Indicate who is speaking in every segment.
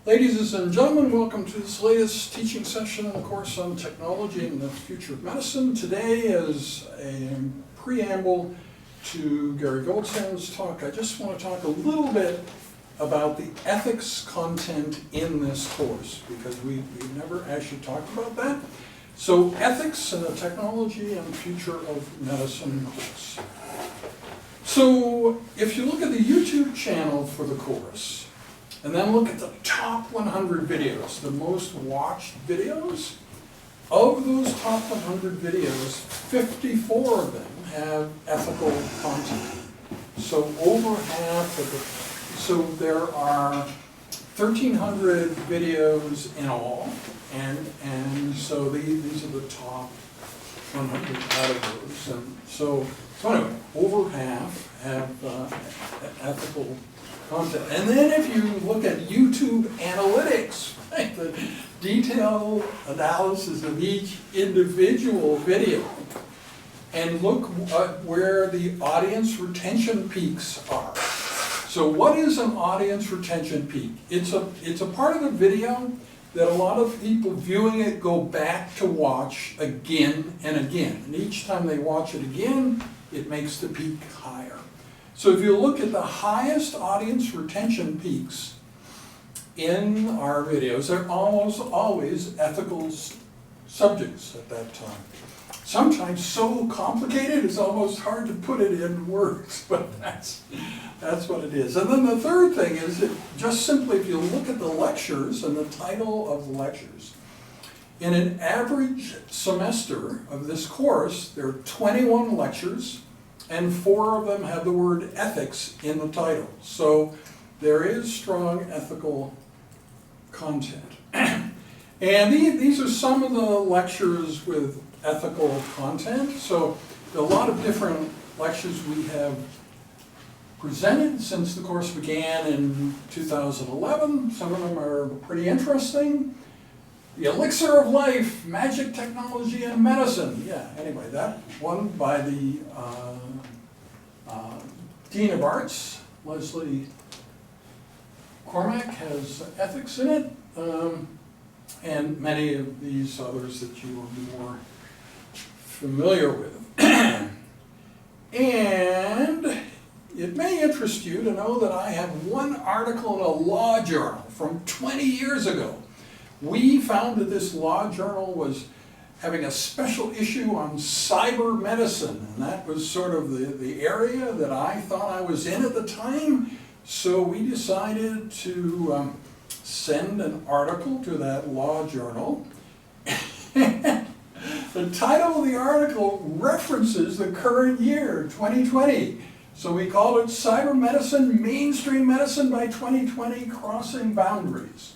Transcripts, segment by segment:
Speaker 1: Ladies and gentlemen, welcome to this latest teaching session in the course on technology and the future of medicine. Today is a preamble to Gary Goldsand's talk. I just want to talk a little bit about the ethics content in this course because we've never actually talked about that. So ethics in the technology and future of medicine course. So if you look at the YouTube channel for the course, and then look at the top 100 videos, the most watched videos. Of those top 100 videos, 54 of them have ethical content. So over half of the, so there are 1,300 videos in all, and so these are the top 100 out of those. And so anyway, over half have ethical content. And then if you look at YouTube analytics, right, the detailed analysis of each individual video, and look at where the audience retention peaks are. So what is an audience retention peak? It's a part of the video that a lot of people viewing it go back to watch again and again. And each time they watch it again, it makes the peak higher. So if you look at the highest audience retention peaks in our videos, they're almost always ethical subjects at that time. Sometimes so complicated it's almost hard to put it in words, but that's what it is. And then the third thing is that just simply if you look at the lectures and the title of the lectures, in an average semester of this course, there are 21 lectures, and 4 of them have the word ethics in the title. So there is strong ethical content. And these are some of the lectures with ethical content. So a lot of different lectures we have presented since the course began in 2011. Some of them are pretty interesting. The Elixir of Life, Magic Technology and Medicine. Yeah, anyway, that one by the Dean of Arts, Leslie Cormack, has ethics in it, and many of these others that you will be more familiar with. And it may interest you to know that I have one article in a law journal from 20 years ago. We found that this law journal was having a special issue on cyber medicine, and that was sort of the area that I thought I was in at the time. So we decided to send an article to that law journal. The title of the article references the current year, 2020. So we called it Cyber Medicine, Mainstream Medicine by 2020, Crossing Boundaries.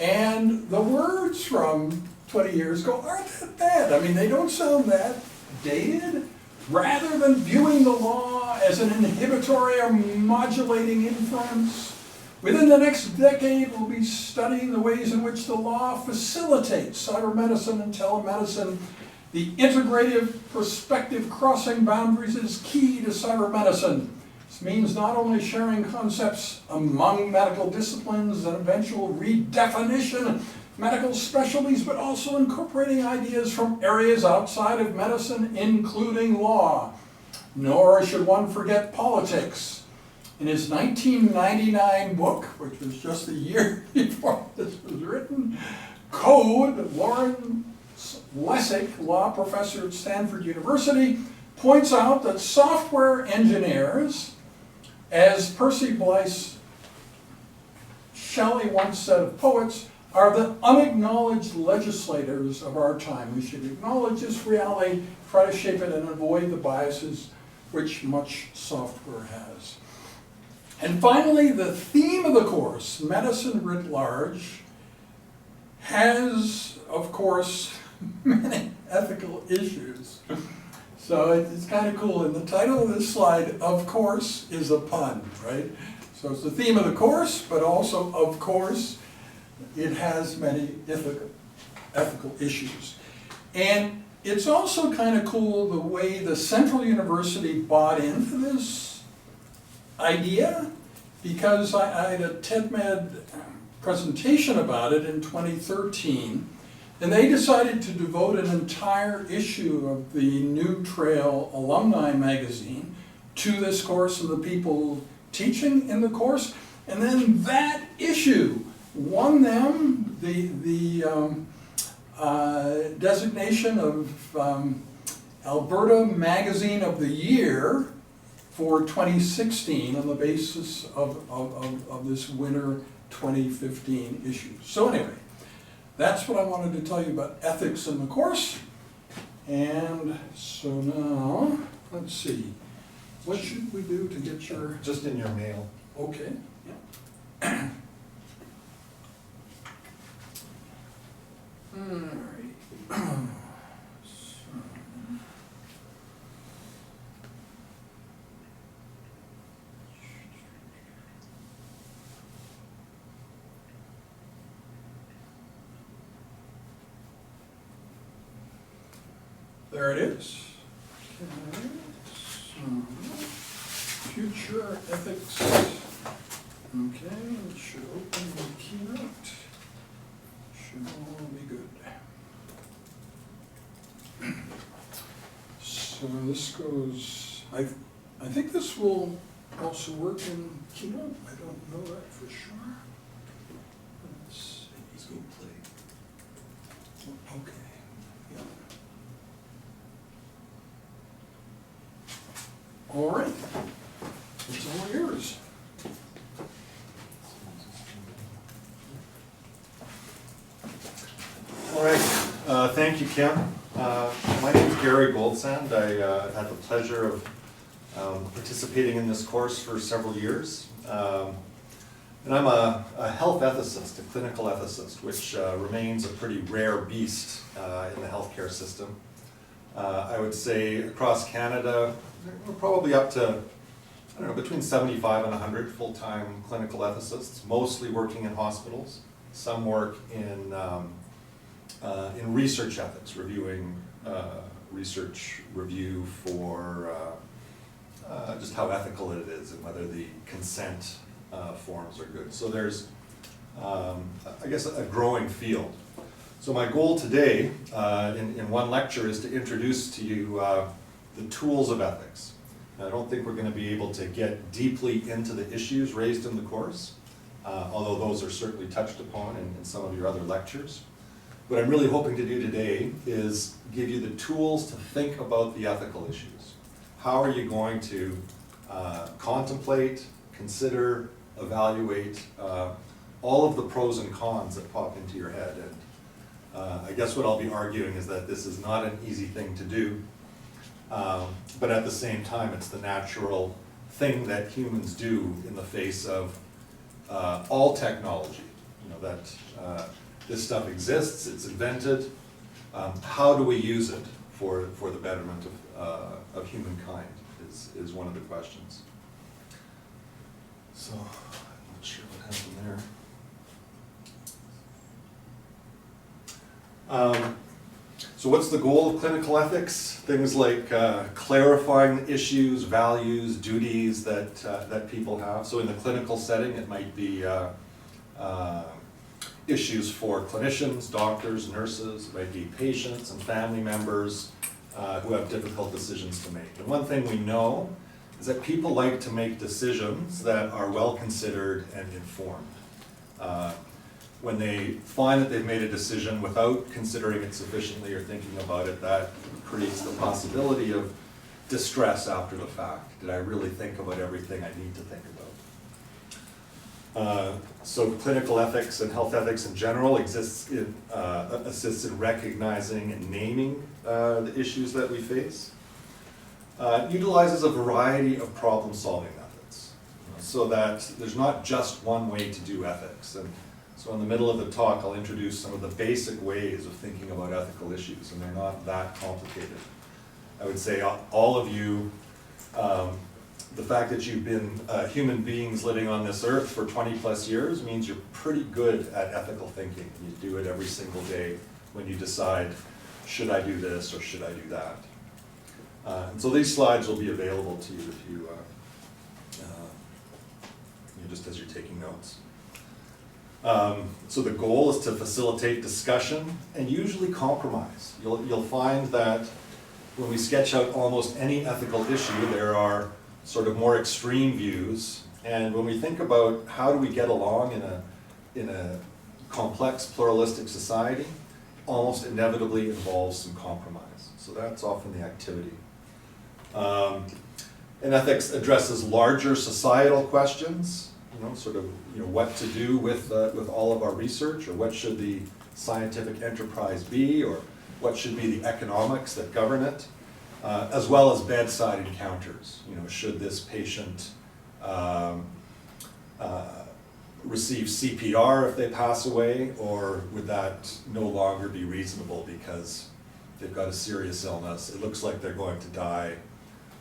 Speaker 1: And the words from 20 years ago aren't that bad. I mean, they don't sound that dated. Rather than viewing the law as an inhibitory or modulating influence, within the next decade we'll be studying the ways in which the law facilitates cyber medicine and telemedicine. The integrative perspective crossing boundaries is key to cyber medicine. This means not only sharing concepts among medical disciplines and eventual redefinition of medical specialties, but also incorporating ideas from areas outside of medicine, including law. Nor should one forget politics. In his 1999 book, which was just a year before this was written, Code, Lawrence Lessig, law professor at Stanford University, points out that software engineers, as Percy Bysshe Shelley once said of poets, are the unacknowledged legislators of our time. We should acknowledge this reality, try to shape it, and avoid the biases which much software has. And finally, the theme of the course, medicine writ large, has, of course, many ethical issues. So it's kind of cool. And the title of this slide, of course, is a pun, right? So it's the theme of the course, but also, of course, it has many ethical issues. And it's also kind of cool the way the Central University bought into this idea, because I had a TED-Med presentation about it in 2013, and they decided to devote an entire issue of the New Trail Alumni magazine to this course and the people teaching in the course. And then that issue won them the designation of Alberta Magazine of the Year for 2016 on the basis of this winter 2015 issue. So anyway, that's what I wanted to tell you about ethics in the course. And so now, let's see, what should we do to get your...
Speaker 2: Just in your mail.
Speaker 1: Okay. Yeah. All right. There it is. Okay. So, future ethics. Okay, it should open the keynote. Should all be good. So this goes, I think this will also work in Keynote. I don't know that for sure. Let's see.
Speaker 2: Let's go play.
Speaker 1: Okay. Yeah. All right. It's all yours.
Speaker 2: All right, thank you, Kim. My name is Gary Goldsand. I've had the pleasure of participating in this course for several years. And I'm a health ethicist, a clinical ethicist, which remains a pretty rare beast in the healthcare system. I would say across Canada, we're probably up to, I don't know, between 75 and 100 full-time clinical ethicists, mostly working in hospitals. Some work in research ethics, reviewing research review for just how ethical it is and whether the consent forms are good. So there's, I guess, a growing field. So my goal today in one lecture is to introduce to you the tools of ethics. Now, I don't think we're going to be able to get deeply into the issues raised in the course, although those are certainly touched upon in some of your other lectures. What I'm really hoping to do today is give you the tools to think about the ethical issues. How are you going to contemplate, consider, evaluate all of the pros and cons that pop into your head? And I guess what I'll be arguing is that this is not an easy thing to do, but at the same time it's the natural thing that humans do in the face of all technology. You know, that this stuff exists, it's invented. How do we use it for the betterment of humankind is one of the questions. So, I'm not sure what happened there. So what's the goal of clinical ethics? Things like clarifying issues, values, duties that people have. So in the clinical setting, it might be issues for clinicians, doctors, nurses. It might be patients and family members who have difficult decisions to make. And one thing we know is that people like to make decisions that are well considered and informed. When they find that they've made a decision without considering it sufficiently or thinking about it, that creates the possibility of distress after the fact. Did I really think about everything I need to think about? So clinical ethics and health ethics in general assists in recognizing and naming the issues that we face. It utilizes a variety of problem-solving methods, so that there's not just one way to do ethics. And so in the middle of the talk, I'll introduce some of the basic ways of thinking about ethical issues, and they're not that complicated. I would say all of you, the fact that you've been human beings living on this earth for 20 plus years means you're pretty good at ethical thinking. You do it every single day when you decide, should I do this or should I do that? And so these slides will be available to you if you, just as you're taking notes. So the goal is to facilitate discussion and usually compromise. You'll find that when we sketch out almost any ethical issue, there are sort of more extreme views. And when we think about how do we get along in a complex pluralistic society, almost inevitably involves some compromise. So that's often the activity. And ethics addresses larger societal questions, sort of, what to do with all of our research, or what should the scientific enterprise be, or what should be the economics that govern it, as well as bedside encounters. Should this patient receive CPR if they pass away, or would that no longer be reasonable because they've got a serious illness, it looks like they're going to die,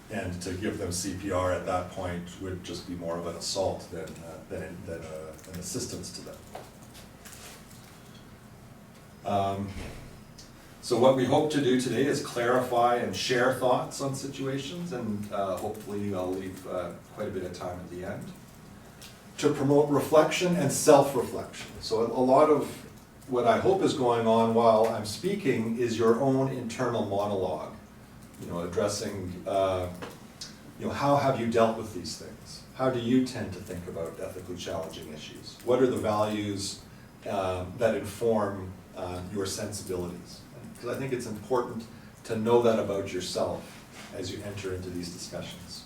Speaker 2: and to give them CPR at that point would just be more of an assault than an assistance to them. So what we hope to do today is clarify and share thoughts on situations, and hopefully I'll leave quite a bit of time at the end, to promote reflection and self-reflection. So a lot of what I hope is going on while I'm speaking is your own internal monologue, addressing, how have you dealt with these things? How do you tend to think about ethically challenging issues? What are the values that inform your sensibilities? Because I think it's important to know that about yourself as you enter into these discussions.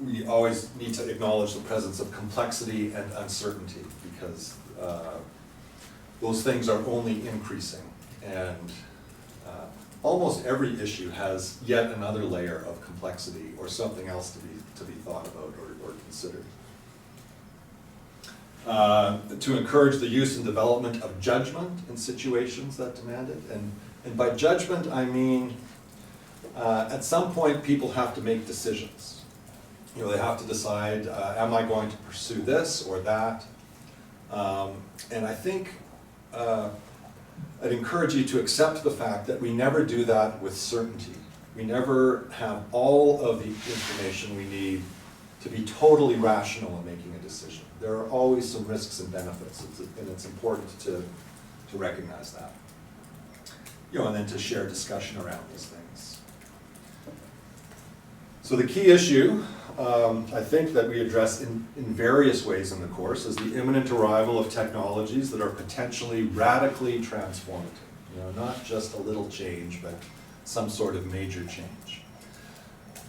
Speaker 2: We always need to acknowledge the presence of complexity and uncertainty, because those things are only increasing, and almost every issue has yet another layer of complexity or something else to be thought about or considered. To encourage the use and development of judgment in situations that demand it, and by judgment I mean at some point people have to make decisions. They have to decide, am I going to pursue this or that? And I think I'd encourage you to accept the fact that we never do that with certainty. We never have all of the information we need to be totally rational in making a decision. There are always some risks and benefits, and it's important to recognize that. And then to share discussion around these things. So the key issue, I think, that we address in various ways in the course is the imminent arrival of technologies that are potentially radically transformative. Not just a little change, but some sort of major change.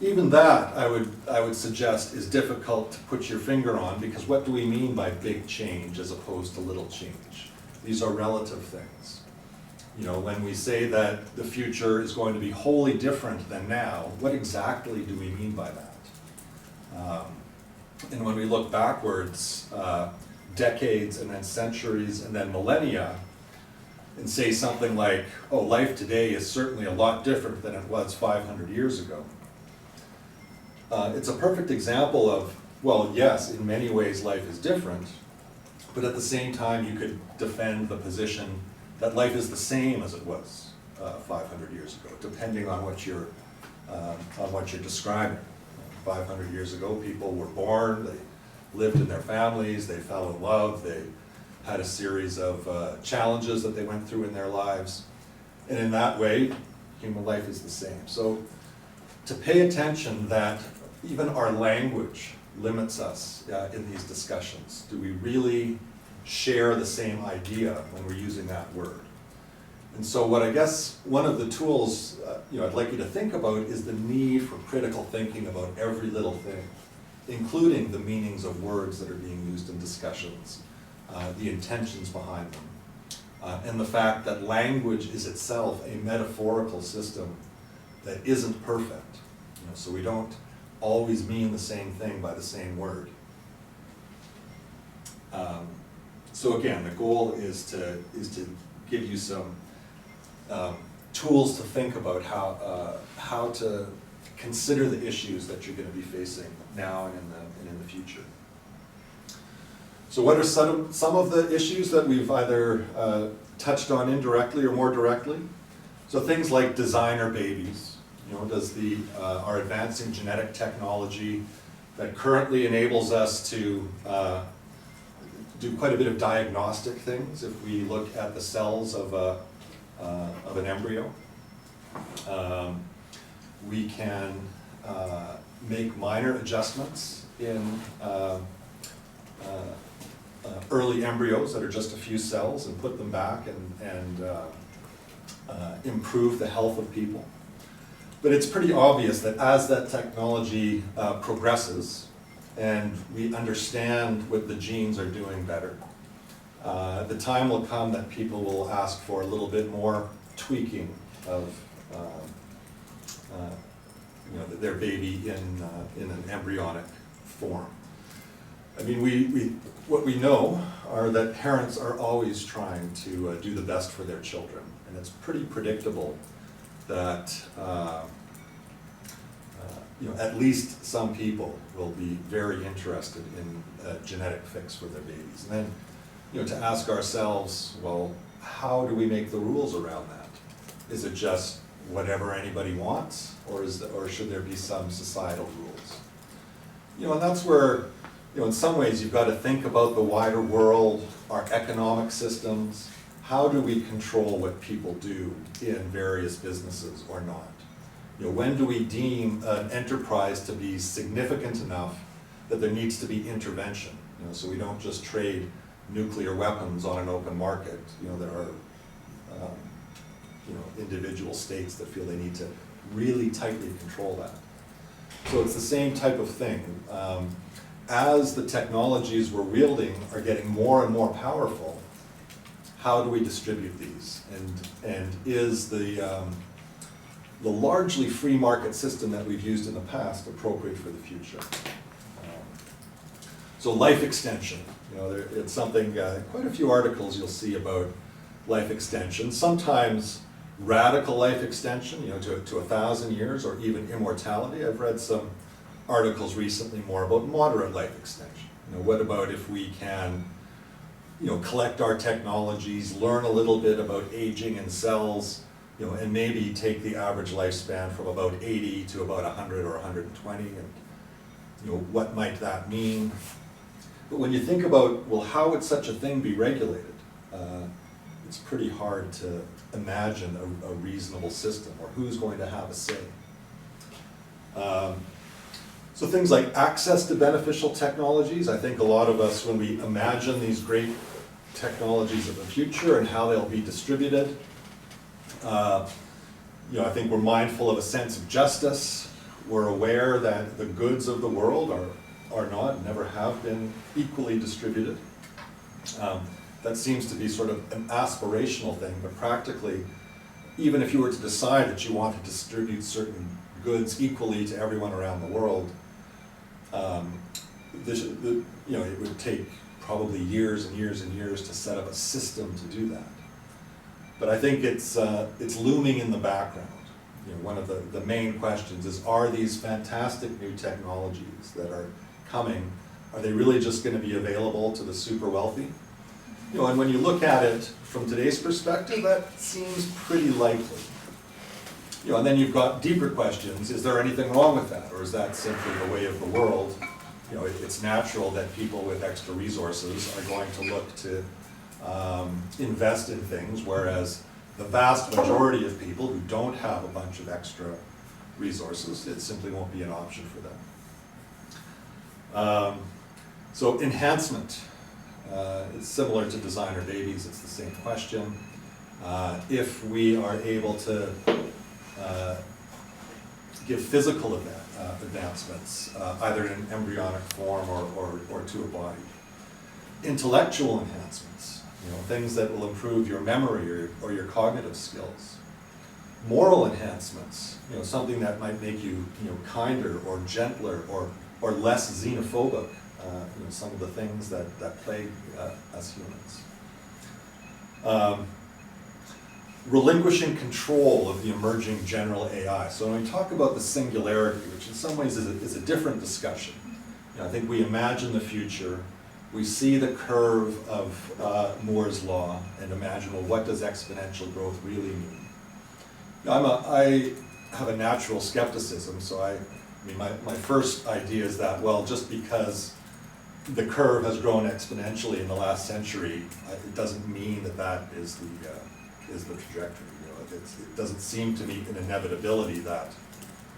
Speaker 2: Even that, I would suggest, is difficult to put your finger on, because what do we mean by big change as opposed to little change? These are relative things. When we say that the future is going to be wholly different than now, what exactly do we mean by that? And when we look backwards, decades and then centuries and then millennia, and say something like, oh, life today is certainly a lot different than it was 500 years ago. It's a perfect example of, well, yes, in many ways life is different, but at the same time you could defend the position that life is the same as it was 500 years ago, depending on what you're describing. 500 years ago, people were born, they lived in their families, they fell in love, they had a series of challenges that they went through in their lives. And in that way, human life is the same. So to pay attention that even our language limits us in these discussions. Do we really share the same idea when we're using that word? And so what I guess one of the tools I'd like you to think about is the need for critical thinking about every little thing, including the meanings of words that are being used in discussions, the intentions behind them, and the fact that language is itself a metaphorical system that isn't perfect. So we don't always mean the same thing by the same word. So again, the goal is to give you some tools to think about how to consider the issues that you're going to be facing now and in the future. So what are some of the issues that we've either touched on indirectly or more directly? So things like designer babies. Does our advancing genetic technology that currently enables us to do quite a bit of diagnostic things. If we look at the cells of an embryo, we can make minor adjustments in early embryos that are just a few cells and put them back and improve the health of people. But it's pretty obvious that as that technology progresses and we understand what the genes are doing better, the time will come that people will ask for a little bit more tweaking of their baby in an embryonic form. I mean, what we know are that parents are always trying to do the best for their children, and it's pretty predictable that at least some people will be very interested in a genetic fix for their babies. And then, to ask ourselves, well, how do we make the rules around that? Is it just whatever anybody wants, or should there be some societal rules? And that's where, in some ways, you've got to think about the wider world, our economic systems. How do we control what people do in various businesses or not? When do we deem an enterprise to be significant enough that there needs to be intervention? So we don't just trade nuclear weapons on an open market. There are individual states that feel they need to really tightly control that. So it's the same type of thing. As the technologies we're wielding are getting more and more powerful, how do we distribute these? And is the largely free market system that we've used in the past appropriate for the future? So life extension, it's something, quite a few articles you'll see about life extension, sometimes radical life extension, to 1,000 years or even immortality. I've read some articles recently more about moderate life extension. What about if we can collect our technologies, learn a little bit about aging in cells, and maybe take the average lifespan from about 80 to about 100 or 120, and what might that mean? But when you think about, well, how would such a thing be regulated? It's pretty hard to imagine a reasonable system, or who's going to have a say. So things like access to beneficial technologies, I think a lot of us, when we imagine these great technologies of the future and how they'll be distributed, I think we're mindful of a sense of justice. We're aware that the goods of the world are not, never have been equally distributed. That seems to be sort of an aspirational thing, but practically, even if you were to decide that you want to distribute certain goods equally to everyone around the world, it would take probably years and years and years to set up a system to do that. But I think it's looming in the background. One of the main questions is, are these fantastic new technologies that are coming, are they really just going to be available to the super wealthy? And when you look at it from today's perspective, that seems pretty likely. And then you've got deeper questions. Is there anything wrong with that? Or is that simply the way of the world? It's natural that people with extra resources are going to look to invest in things, whereas the vast majority of people who don't have a bunch of extra resources, it simply won't be an option for them. So enhancement. It's similar to designer babies, it's the same question. If we are able to give physical advancements, either in embryonic form or to a body. Intellectual enhancements, things that will improve your memory or your cognitive skills. Moral enhancements, something that might make you, kinder or gentler or less xenophobic. Some of the things that plague us humans. Relinquishing control of the emerging general AI. So when we talk about the singularity, which in some ways is a different discussion, I think we imagine the future, we see the curve of Moore's law, and imagine, well, what does exponential growth really mean? I have a natural skepticism, so I mean, my first idea is that, well, just because the curve has grown exponentially in the last century, it doesn't mean that that is the trajectory. You know, it doesn't seem to me an inevitability that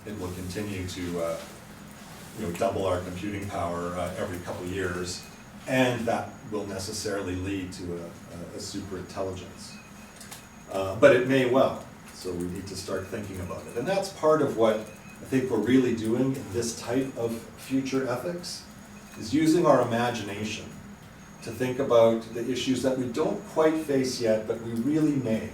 Speaker 2: it will continue to you know, double our computing power every couple of years, and that will necessarily lead to a super intelligence. But it may well, so we need to start thinking about it. And that's part of what I think we're really doing in this type of future ethics, is using our imagination to think about the issues that we don't quite face yet, but we really may.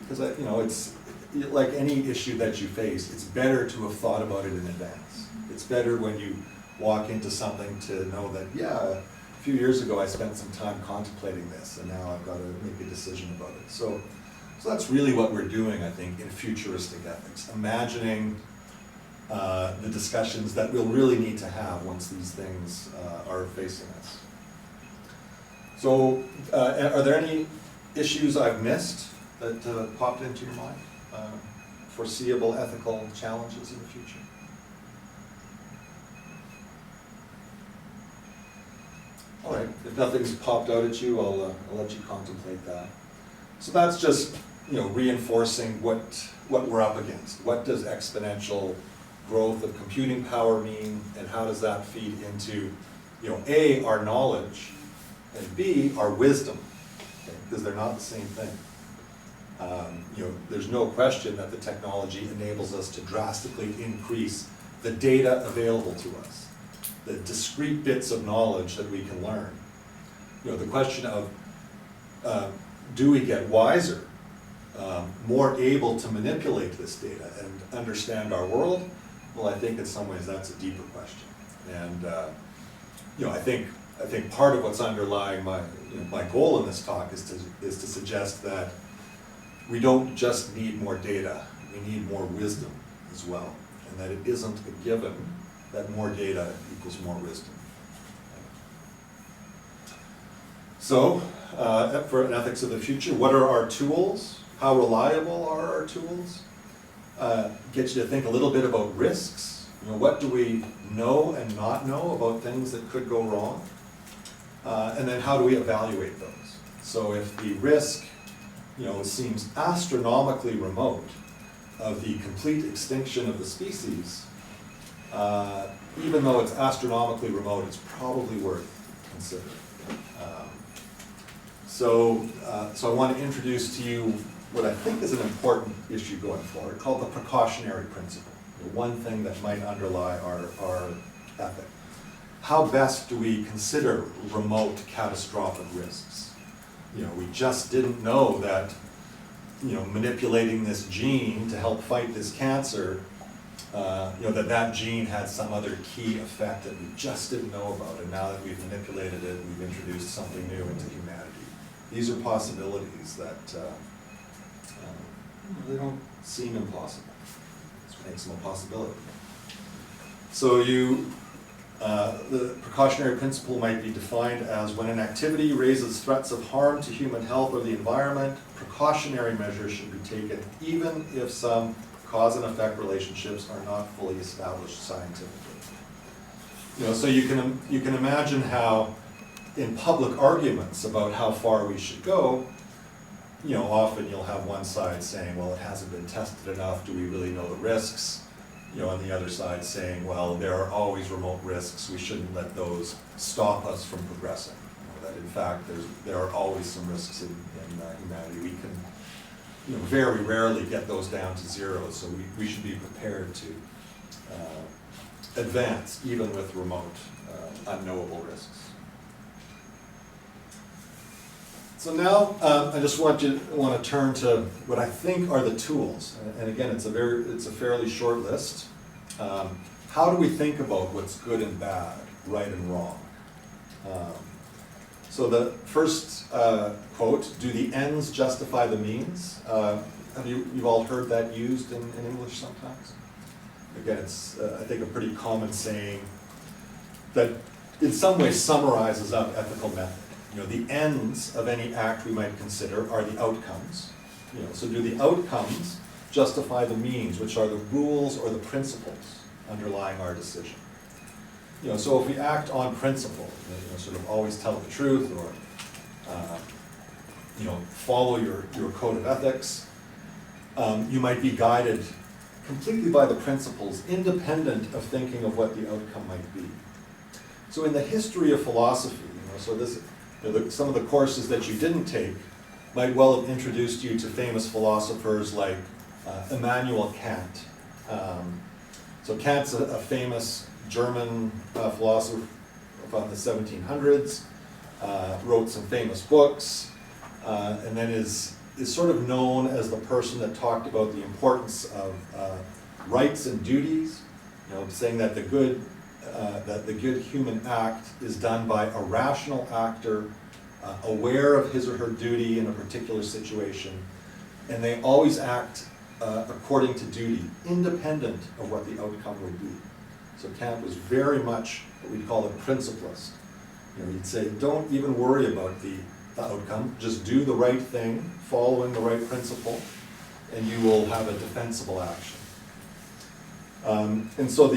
Speaker 2: Because, you know, it's like any issue that you face, it's better to have thought about it in advance. It's better when you walk into something to know that, yeah, a few years ago I spent some time contemplating this, and now I've got to make a decision about it. So that's really what we're doing, I think, in futuristic ethics, imagining the discussions that we'll really need to have once these things are facing us. So, are there any issues I've missed that popped into your mind? Foreseeable ethical challenges in the future? All right, if nothing's popped out at you, I'll let you contemplate that. So that's just, you know, reinforcing what we're up against. What does exponential growth of computing power mean, and how does that feed into, you know, A, our knowledge, and B, our wisdom, okay? Because they're not the same thing. You know, there's no question that the technology enables us to drastically increase the data available to us, the discrete bits of knowledge that we can learn. You know, the question of do we get wiser, more able to manipulate this data and understand our world? Well, I think in some ways that's a deeper question. And you know, I think part of what's underlying my goal in this talk is to suggest that we don't just need more data, we need more wisdom as well, and that it isn't a given that more data equals more wisdom. So, for an ethics of the future, what are our tools? How reliable are our tools? Get you to think a little bit about risks. You know, what do we know and not know about things that could go wrong? And then how do we evaluate those? So if the risk, you know, seems astronomically remote of the complete extinction of the species, even though it's astronomically remote, it's probably worth considering. So I want to introduce to you what I think is an important issue going forward, called the precautionary principle, the one thing that might underlie our ethic. How best do we consider remote catastrophic risks? You know, we just didn't know that, you know, manipulating this gene to help fight this cancer, you know, that gene had some other key effect that we just didn't know about, and now that we've manipulated it, we've introduced something new into humanity. These are possibilities that they don't seem impossible. This makes them a possibility. So the precautionary principle might be defined as when an activity raises threats of harm to human health or the environment, precautionary measures should be taken even if some cause and effect relationships are not fully established scientifically. You know, so you can imagine how in public arguments about how far we should go, you know, often you'll have one side saying, well, it hasn't been tested enough, do we really know the risks? You know, on the other side saying, well, there are always remote risks, we shouldn't let those stop us from progressing. You know, that in fact, there are always some risks in humanity. We can, you know, very rarely get those down to zero, so we should be prepared to advance even with remote, unknowable risks. So now I just want to turn to what I think are the tools, and again, it's a fairly short list. How do we think about what's good and bad, right and wrong? So the first quote: "Do the ends justify the means?" You've all heard that used in English sometimes. Again, it's I think a pretty common saying that in some ways summarizes up ethical method. You know, the ends of any act we might consider are the outcomes. You know, so do the outcomes justify the means, which are the rules or the principles underlying our decision. So if we act on principle, sort of always tell the truth, or follow your code of ethics, you might be guided completely by the principles, independent of thinking of what the outcome might be. So in the history of philosophy, so this, some of the courses that you didn't take might well have introduced you to famous philosophers like Immanuel Kant. So Kant's a famous German philosopher from the 1700s, wrote some famous books, and then is sort of known as the person that talked about the importance of rights and duties, saying that the good human act is done by a rational actor, aware of his or her duty in a particular situation, and they always act according to duty, independent of what the outcome would be. So Kant was very much what we'd call a principlist. He'd say, don't even worry about the outcome, just do the right thing, following the right principle, and you will have a defensible action. And so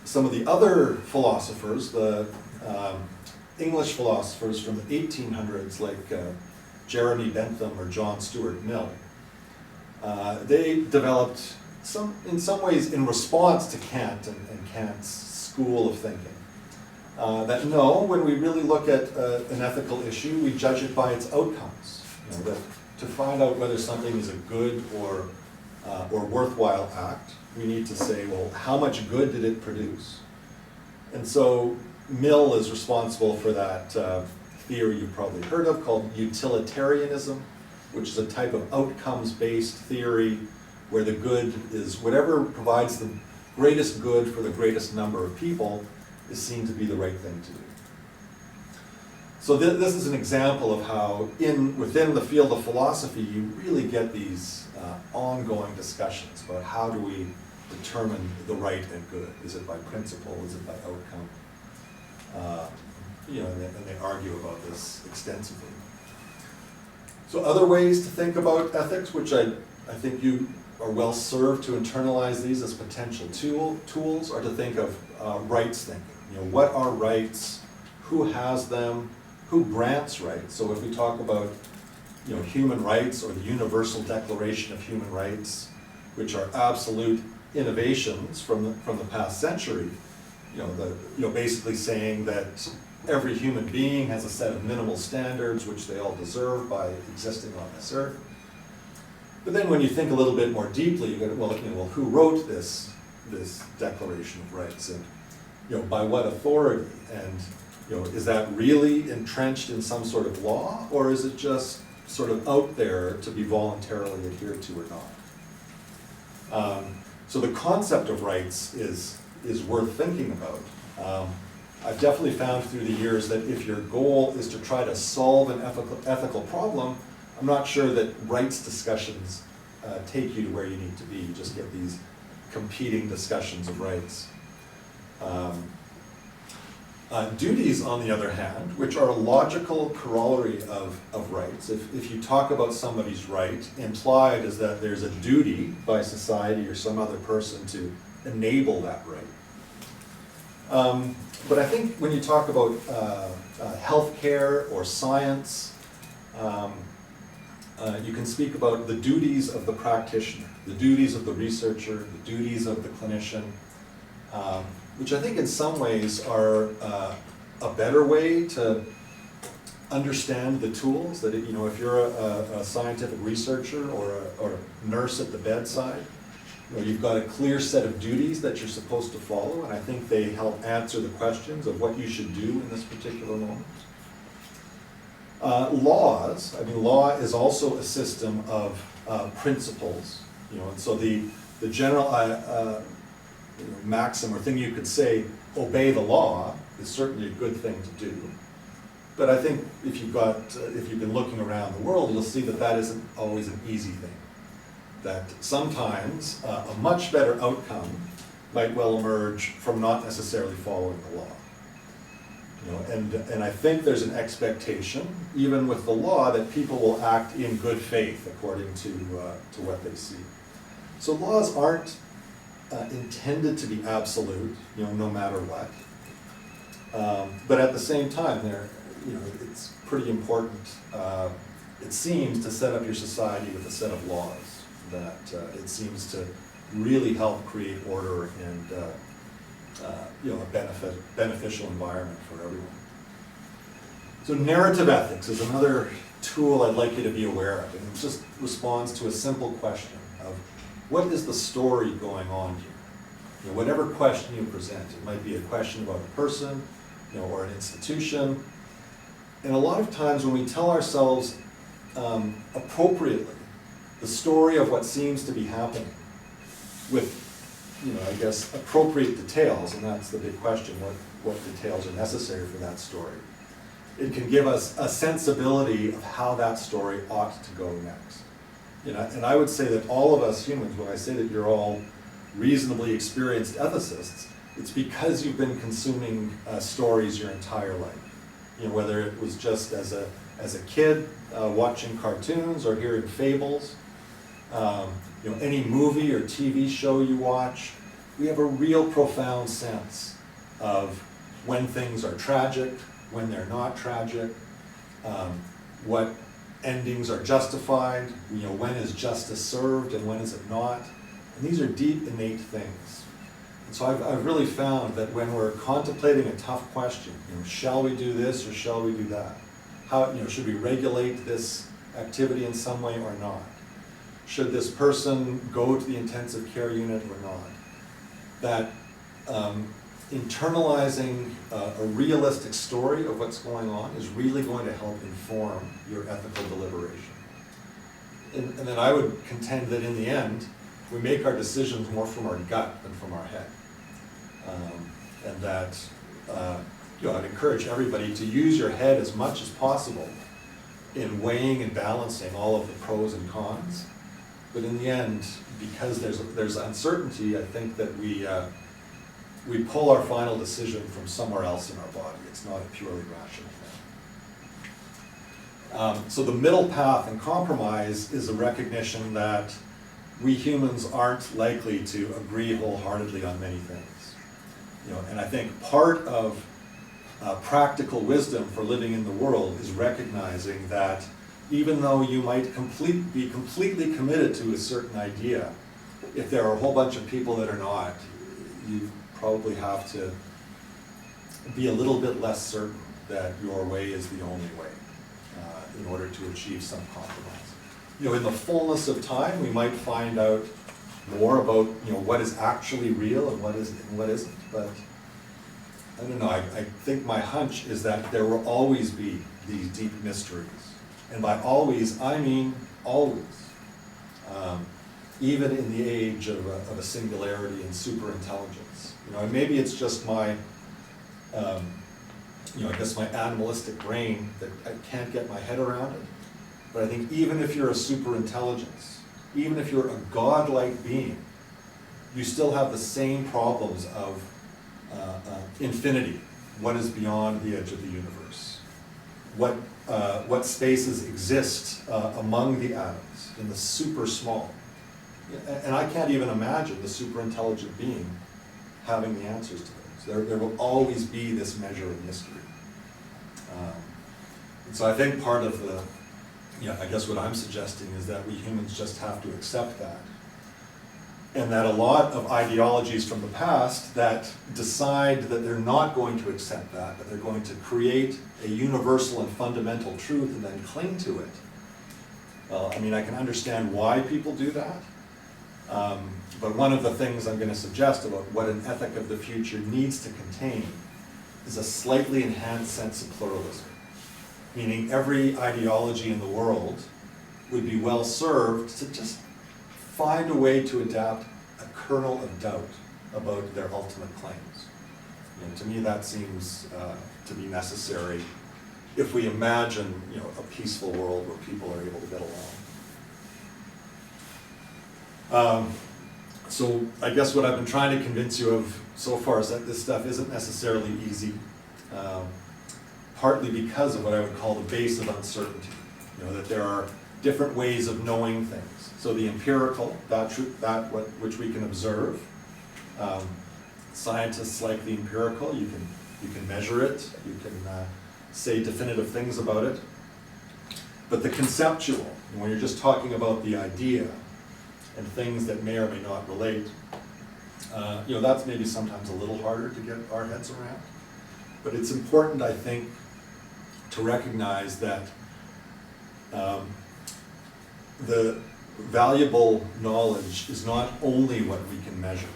Speaker 2: some of the other philosophers, the English philosophers from the 1800s, like Jeremy Bentham or John Stuart Mill, they developed in some ways in response to Kant and Kant's school of thinking. That no, when we really look at an ethical issue, we judge it by its outcomes. That to find out whether something is a good or worthwhile act, we need to say, well, how much good did it produce? And so Mill is responsible for that theory you've probably heard of called utilitarianism, which is a type of outcomes-based theory where the good is whatever provides the greatest good for the greatest number of people is seen to be the right thing to do. So this is an example of how within the field of philosophy you really get these ongoing discussions about how do we determine the right and good. Is it by principle? Is it by outcome? And they argue about this extensively. So other ways to think about ethics, which I think you are well served to internalize these as potential tools, are to think of rights thinking. What are rights? Who has them? Who grants rights? So if we talk about human rights or the Universal Declaration of Human Rights, which are absolute innovations from the past century, basically saying that every human being has a set of minimal standards which they all deserve by existing on this earth. But then when you think a little bit more deeply, you go, well, who wrote this Declaration of Rights, and by what authority, and is that really entrenched in some sort of law, or is it just sort of out there to be voluntarily adhered to or not? So the concept of rights is worth thinking about. I've definitely found through the years that if your goal is to try to solve an ethical problem, I'm not sure that rights discussions take you to where you need to be. You just get these competing discussions of rights. Duties, on the other hand, which are a logical corollary of rights. If you talk about somebody's right, implied is that there's a duty by society or some other person to enable that right. But I think when you talk about healthcare or science, you can speak about the duties of the practitioner, the duties of the researcher, the duties of the clinician, which I think in some ways are a better way to understand the tools. That if you're a scientific researcher or a nurse at the bedside, you've got a clear set of duties that you're supposed to follow, and I think they help answer the questions of what you should do in this particular moment. Laws, law is also a system of principles, and so the general maxim or thing you could say, obey the law, is certainly a good thing to do. But I think if you've been looking around the world, you'll see that isn't always an easy thing. That sometimes a much better outcome might well emerge from not necessarily following the law. And I think there's an expectation, even with the law, that people will act in good faith according to what they see. So laws aren't intended to be absolute, no matter what. But at the same time, it's pretty important, it seems, to set up your society with a set of laws that it seems to really help create order and a beneficial environment for everyone. So narrative ethics is another tool I'd like you to be aware of, and it just responds to a simple question of what is the story going on here? Whatever question you present, it might be a question about a person, or an institution. And a lot of times when we tell ourselves appropriately the story of what seems to be happening with, I guess, appropriate details, and that's the big question, what details are necessary for that story. It can give us a sensibility of how that story ought to go next. And I would say that all of us humans, when I say that you're all reasonably experienced ethicists, it's because you've been consuming stories your entire life. Whether it was just as a kid watching cartoons or hearing fables, any movie or TV show you watch, we have a real profound sense of when things are tragic, when they're not tragic, what endings are justified, when is justice served and when is it not. And these are deep, innate things. And so I've really found that when we're contemplating a tough question, shall we do this or shall we do that? How, should we regulate this activity in some way or not? Should this person go to the intensive care unit or not? That internalizing a realistic story of what's going on is really going to help inform your ethical deliberation. And then I would contend that in the end, we make our decisions more from our gut than from our head. And that I'd encourage everybody to use your head as much as possible in weighing and balancing all of the pros and cons. But in the end, because there's uncertainty, I think that we pull our final decision from somewhere else in our body. It's not a purely rational thing. So the middle path and compromise is a recognition that we humans aren't likely to agree wholeheartedly on many things. And I think part of practical wisdom for living in the world is recognizing that even though you might be completely committed to a certain idea, if there are a whole bunch of people that are not, you probably have to be a little bit less certain that your way is the only way in order to achieve some compromise. In the fullness of time, we might find out more about what is actually real and what isn't. But I don't know. I think my hunch is that there will always be these deep mysteries, and by always I mean always. Even in the age of a singularity and superintelligence. And maybe it's just my, I guess my animalistic brain that I can't get my head around it. But I think even if you're a superintelligence, even if you're a godlike being, you still have the same problems of infinity. What is beyond the edge of the universe? What spaces exist among the atoms in the super small? And I can't even imagine the super intelligent being having the answers to those. There will always be this measure of mystery. And so I think part of I guess what I'm suggesting is that we humans just have to accept that. And that a lot of ideologies from the past that decide that they're not going to accept that, but they're going to create a universal and fundamental truth and then cling to it. Well, I mean, I can understand why people do that. But one of the things I'm going to suggest about what an ethic of the future needs to contain is a slightly enhanced sense of pluralism. Meaning every ideology in the world would be well served to just find a way to adapt a kernel of doubt about their ultimate claims. To me that seems to be necessary if we imagine a peaceful world where people are able to get along. So I guess what I've been trying to convince you of so far is that this stuff isn't necessarily easy, partly because of what I would call the base of uncertainty. That there are different ways of knowing things. So the empirical, which we can observe, Scientists like the empirical. You can measure it, you can say definitive things about it. But the conceptual, when you're just talking about the idea and things that may or may not relate, that's maybe sometimes a little harder to get our heads around. But it's important, I think, to recognize that the valuable knowledge is not only what we can measure.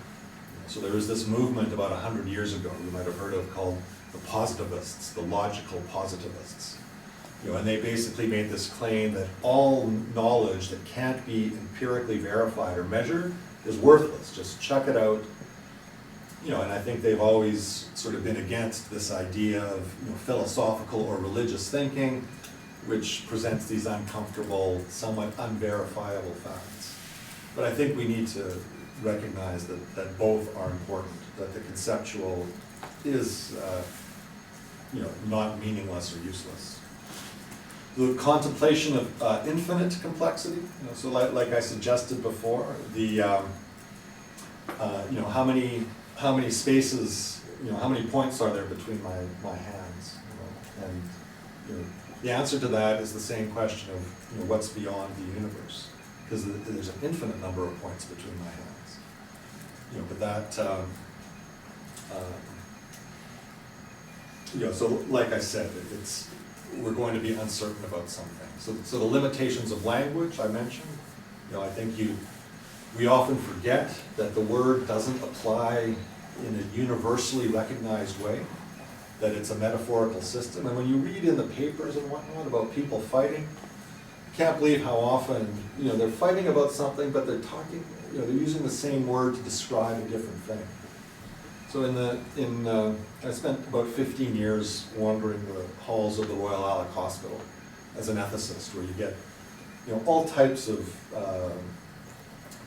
Speaker 2: So there was this movement about 100 years ago, you might have heard of, called the positivists, the logical positivists. And they basically made this claim that all knowledge that can't be empirically verified or measured is worthless. Just chuck it out. And I think they've always sort of been against this idea of philosophical or religious thinking, which presents these uncomfortable, somewhat unverifiable facts. But I think we need to recognize that both are important, that the conceptual is not meaningless or useless. The contemplation of infinite complexity, so like I suggested before, the how many spaces, how many points are there between my hands, and the answer to that is the same question of what's beyond the universe, because there's an infinite number of points between my hands. But that, so like I said, we're going to be uncertain about some things. So the limitations of language I mentioned, I think we often forget that the word doesn't apply in a universally recognized way, that it's a metaphorical system. And when you read in the papers and whatnot about people fighting, you can't believe how often, they're fighting about something, but they're talking, they're using the same word to describe a different thing. So I spent about 15 years wandering the halls of the Royal Alec Hospital as an ethicist, where you get, all types of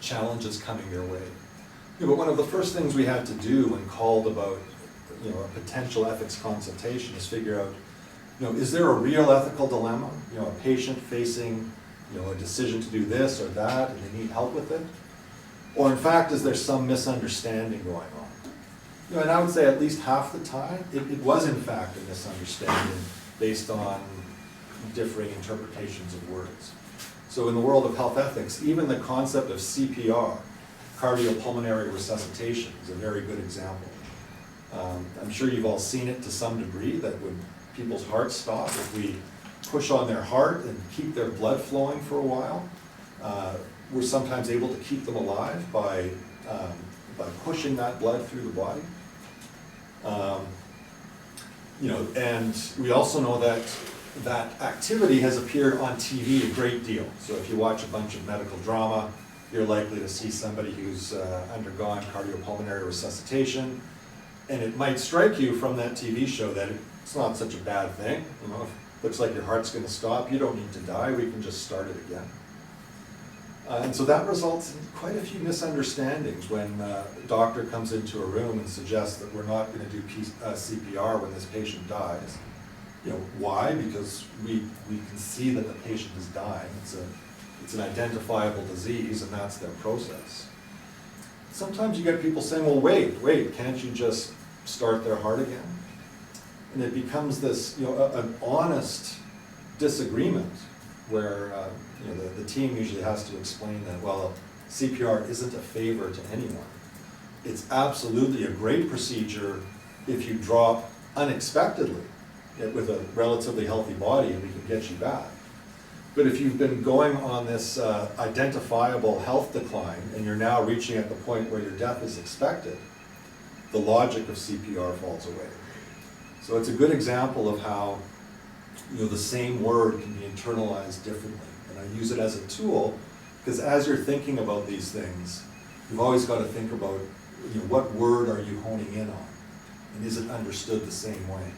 Speaker 2: challenges coming your way. But one of the first things we had to do when called about, a potential ethics consultation is figure out, is there a real ethical dilemma? A patient facing, a decision to do this or that, and they need help with it? Or in fact, is there some misunderstanding going on? And I would say at least half the time, it was in fact a misunderstanding based on differing interpretations of words. So in the world of health ethics, even the concept of CPR, cardiopulmonary resuscitation, is a very good example. I'm sure you've all seen it to some degree, that when people's hearts stop, if we push on their heart and keep their blood flowing for a while, we're sometimes able to keep them alive by pushing that blood through the body. And we also know that activity has appeared on TV a great deal. So if you watch a bunch of medical drama, you're likely to see somebody who's undergone cardiopulmonary resuscitation, and it might strike you from that TV show that it's not such a bad thing. Looks like your heart's going to stop. You don't need to die. We can just start it again. And so that results in quite a few misunderstandings when a doctor comes into a room and suggests that we're not going to do CPR when this patient dies. Why? Because we can see that the patient is dying. It's an identifiable disease, and that's their process. Sometimes you get people saying, well, wait, can't you just start their heart again? And it becomes this, an honest disagreement where the team usually has to explain that, well, CPR isn't a favor to anyone. It's absolutely a great procedure if you drop unexpectedly with a relatively healthy body, and we can get you back. But if you've been going on this identifiable health decline and you're now reaching at the point where your death is expected, the logic of CPR falls away. So it's a good example of how the same word can be internalized differently. And I use it as a tool because as you're thinking about these things, you've always got to think about what word are you honing in on, and is it understood the same way?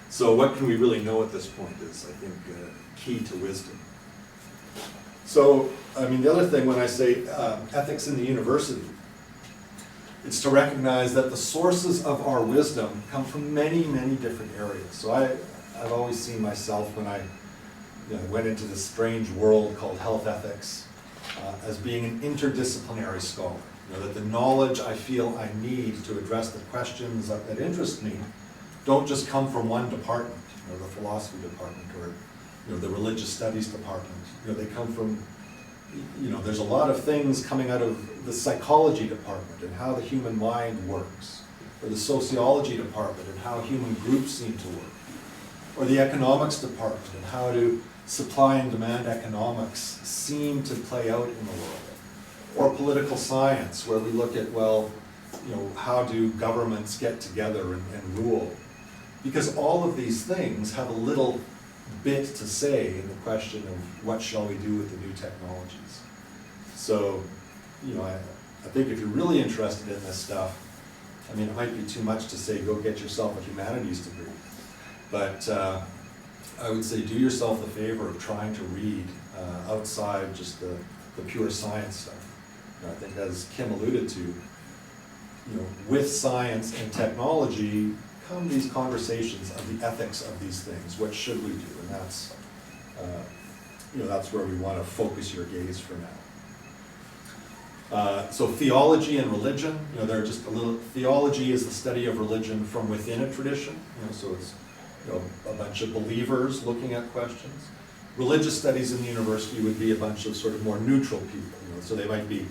Speaker 2: So what can we really know at this point is, I think, key to wisdom. So, the other thing when I say ethics in the university, it's to recognize that the sources of our wisdom come from many, many different areas. So I've always seen myself when I went into this strange world called health ethics, as being an interdisciplinary scholar. That the knowledge I feel I need to address the questions that interest me don't just come from one department, the philosophy department or the religious studies department. They come from, there's a lot of things coming out of the psychology department and how the human mind works, or the sociology department and how human groups seem to work, or the economics department and how do supply and demand economics seem to play out in the world, or political science, where we look at, how do governments get together and rule? Because all of these things have a little bit to say in the question of what shall we do with the new technologies. So, I think if you're really interested in this stuff, it might be too much to say go get yourself a humanities degree. But I would say do yourself the favor of trying to read outside just the pure science stuff. I think as Kim alluded to, with science and technology come these conversations of the ethics of these things. What should we do? And that's where we want to focus your gaze for now. So theology and religion, they're just a little. Theology is the study of religion from within a tradition. So it's a bunch of believers looking at questions. Religious studies in the university would be a bunch of sort of more neutral people. So they might be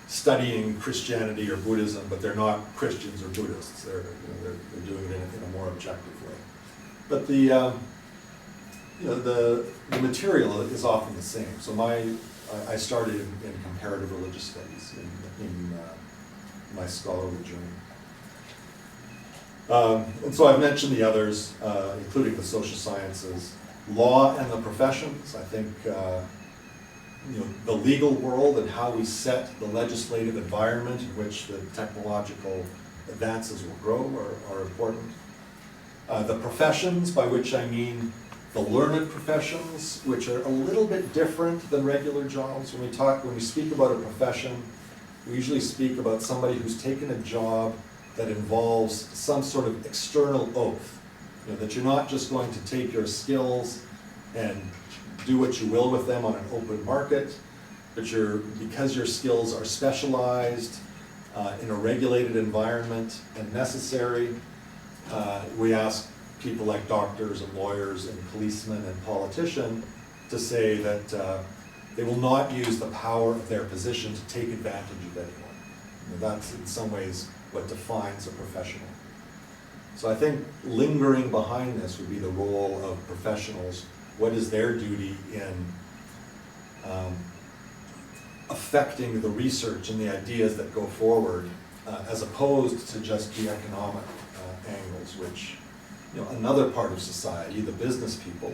Speaker 2: studying Christianity or Buddhism, but they're not Christians or Buddhists. They're doing it in a more objective way. But the material is often the same. So I started in comparative religious studies in my scholarly journey. And so I've mentioned the others, including the social sciences, law and the professions. I think the legal world and how we set the legislative environment in which the technological advances will grow are important. The professions, by which I mean the learned professions, which are a little bit different than regular jobs. When we speak about a profession, we usually speak about somebody who's taken a job that involves some sort of external oath. That you're not just going to take your skills and do what you will with them on an open market, but because your skills are specialized in a regulated environment and necessary, we ask people like doctors and lawyers and policemen and politicians to say that they will not use the power of their position to take advantage of anyone. That's in some ways what defines a professional. So I think lingering behind this would be the role of professionals. What is their duty in affecting the research and the ideas that go forward, as opposed to just the economic angles, which, another part of society, the business people,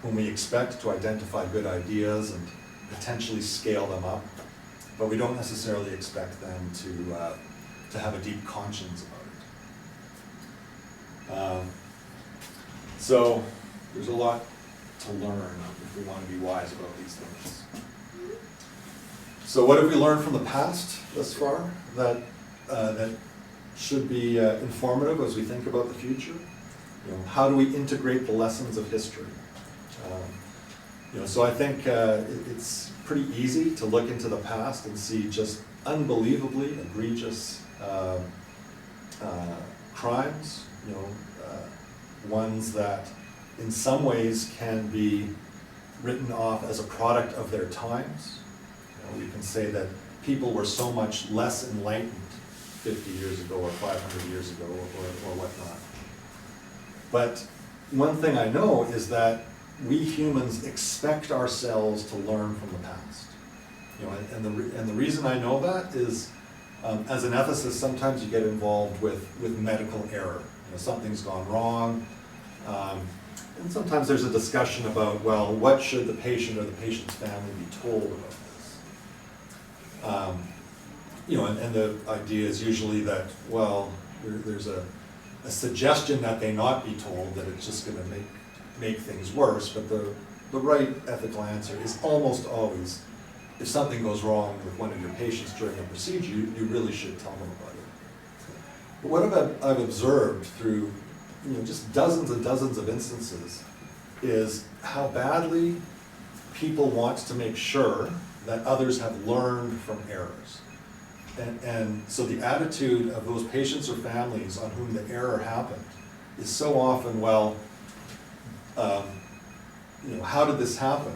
Speaker 2: whom we expect to identify good ideas and potentially scale them up, but we don't necessarily expect them to have a deep conscience about it. So there's a lot to learn if we want to be wise about these things. So what have we learned from the past thus far that should be informative as we think about the future? How do we integrate the lessons of history? So I think it's pretty easy to look into the past and see just unbelievably egregious crimes, ones that in some ways can be written off as a product of their times. We can say that people were so much less enlightened 50 years ago or 500 years ago or whatnot. But one thing I know is that we humans expect ourselves to learn from the past. And the reason I know that is, as an ethicist, sometimes you get involved with medical error. Something's gone wrong. And sometimes there's a discussion about, well, what should the patient or the patient's family be told about this? And the idea is usually that, well, there's a suggestion that they not be told, that it's just going to make things worse. But the right ethical answer is almost always, if something goes wrong with one of your patients during a procedure, you really should tell them about it. But what I've observed through just dozens and dozens of instances is how badly people want to make sure that others have learned from errors. And so the attitude of those patients or families on whom the error happened is so often, well, how did this happen?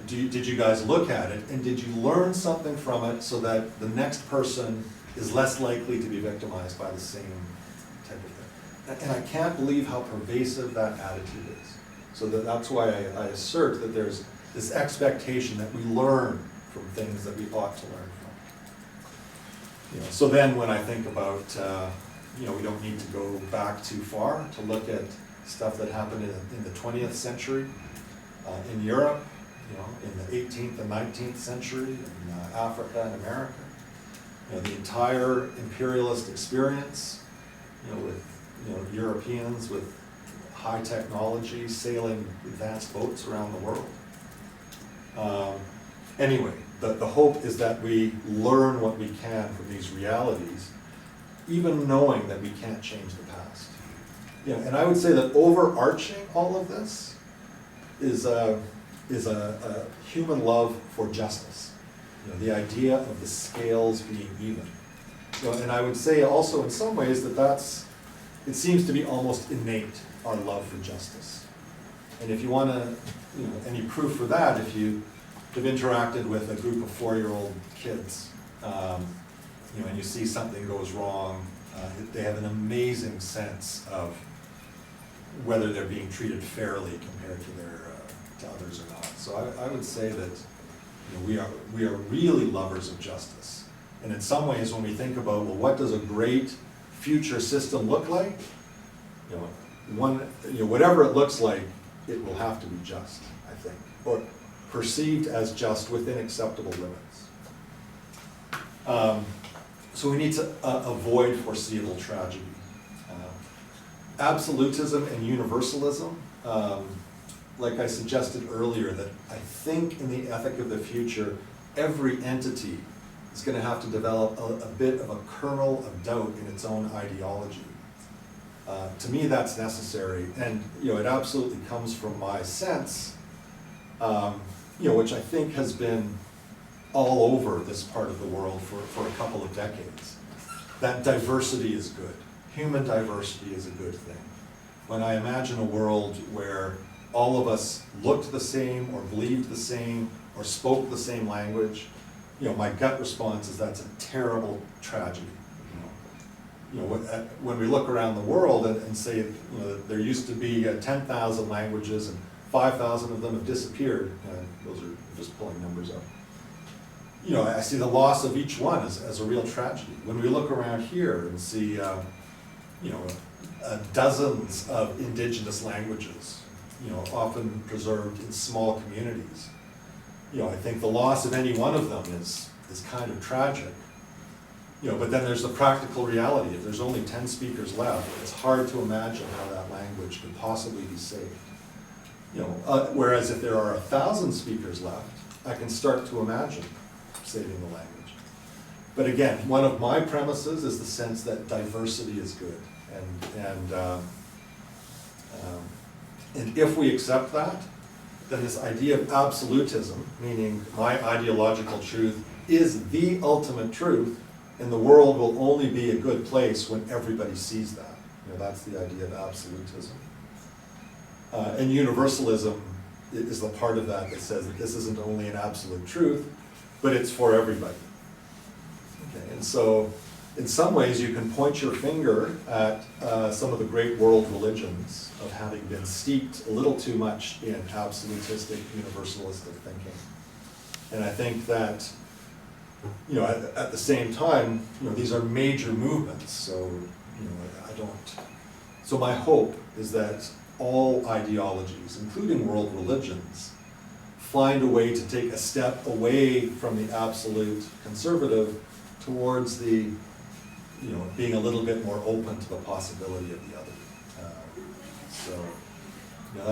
Speaker 2: Did you guys look at it, and did you learn something from it so that the next person is less likely to be victimized by the same type of thing? And I can't believe how pervasive that attitude is. So that's why I assert that there's this expectation that we learn from things that we ought to learn from. So then when I think about, we don't need to go back too far to look at stuff that happened in the 20th century in Europe, in the 18th and 19th century in Africa and America. The entire imperialist experience, with Europeans with high technology sailing advanced boats around the world. Anyway, the hope is that we learn what we can from these realities, even knowing that we can't change the past. And I would say that overarching all of this is a human love for justice. The idea of the scales being even. And I would say also in some ways it seems to be almost innate, our love for justice. And if you want to, any proof for that, if you have interacted with a group of 4-year-old kids, and you see something goes wrong, they have an amazing sense of whether they're being treated fairly compared to others or not. So I would say that we are really lovers of justice. And in some ways, when we think about, well, what does a great future system look like? Whatever it looks like, it will have to be just, I think, or perceived as just within acceptable limits. So we need to avoid foreseeable tragedy. Absolutism and universalism, like I suggested earlier, that I think in the ethic of the future, every entity is going to have to develop a bit of a kernel of doubt in its own ideology. To me, that's necessary, and it absolutely comes from my sense, which I think has been all over this part of the world for a couple of decades, that diversity is good. Human diversity is a good thing. When I imagine a world where all of us looked the same, or believed the same, or spoke the same language, my gut response is that's a terrible tragedy. When we look around the world and say, there used to be 10,000 languages and 5,000 of them have disappeared, those are just pulling numbers up. I see the loss of each one as a real tragedy. When we look around here and see, dozens of indigenous languages, often preserved in small communities, I think the loss of any one of them is kind of tragic. But then there's the practical reality. If there's only 10 speakers left, it's hard to imagine how that language could possibly be saved. Whereas if there are 1,000 speakers left, I can start to imagine saving the language. But again, one of my premises is the sense that diversity is good. And if we accept that, then this idea of absolutism, meaning my ideological truth is the ultimate truth, and the world will only be a good place when everybody sees that. That's the idea of absolutism. And universalism is the part of that says that this isn't only an absolute truth, but it's for everybody. Okay, and so in some ways you can point your finger at some of the great world religions of having been steeped a little too much in absolutistic, universalistic thinking. And I think that at the same time, these are major movements, so so my hope is that all ideologies, including world religions, find a way to take a step away from the absolute conservative towards the, being a little bit more open to the possibility of the other.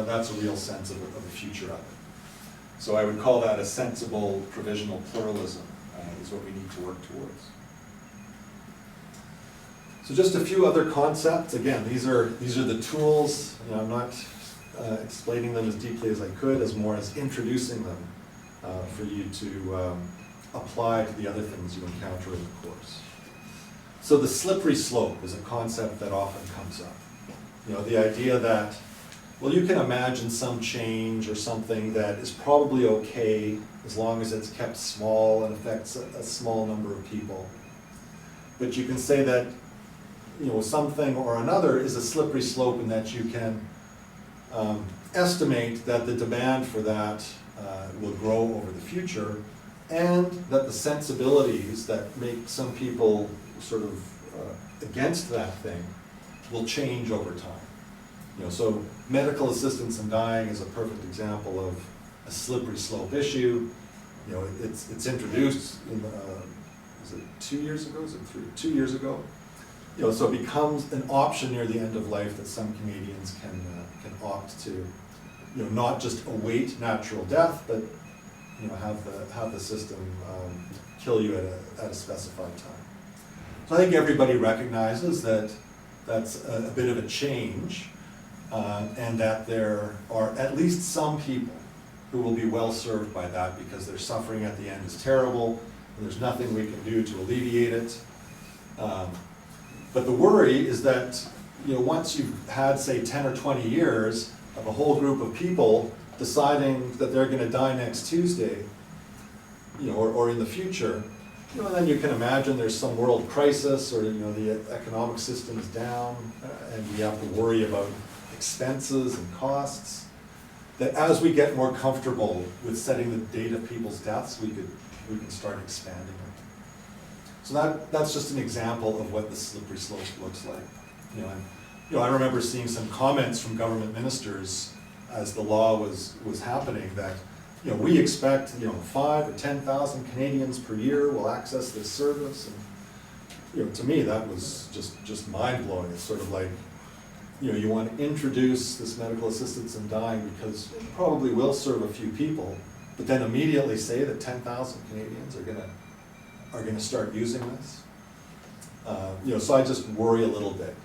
Speaker 2: That's a real sense of the future of it. So I would call that a sensible provisional pluralism. Is what we need to work towards. So just a few other concepts. Again, these are the tools. I'm not explaining them as deeply as I could, as more as introducing them. for you to apply to the other things you encounter in the course. So the slippery slope is a concept that often comes up. You know, the idea that, well, you can imagine some change or something that is probably okay as long as it's kept small and affects a small number of people. But you can say that, you know, something or another is a slippery slope in that you can estimate that the demand for that will grow over the future, and that the sensibilities that make some people sort of against that thing will change over time. You know, so medical assistance in dying is a perfect example of a slippery slope issue. You know, it's introduced in is it 2 years ago? Is it 2 years ago? You know, so it becomes an option near the end of life that some Canadians can opt to, you know, not just await natural death, but, you know, have the system kill you at a specified time. So I think everybody recognizes that that's a bit of a change, and that there are at least some people who will be well served by that because their suffering at the end is terrible, and there's nothing we can do to alleviate it. But the worry is that, you know, once you've had, say, 10 or 20 years of a whole group of people deciding that they're going to die next Tuesday, you know, or in the future, you know, and then you can imagine there's some world crisis, or, you know, the economic system is down, and we have to worry about expenses and costs, that as we get more comfortable with setting the date of people's deaths, we can start expanding it. So that's just an example of what the slippery slope looks like. You know, I remember seeing some comments from government ministers as the law was happening that, you know, we expect, you know, 5,000 or 10,000 Canadians per year will access this service, and, you know, to me that was just mind blowing. It's sort of like, you know, you want to introduce this medical assistance in dying because it probably will serve a few people, but then immediately say that 10,000 Canadians are gonna start using this. You know, so I just worry a little bit.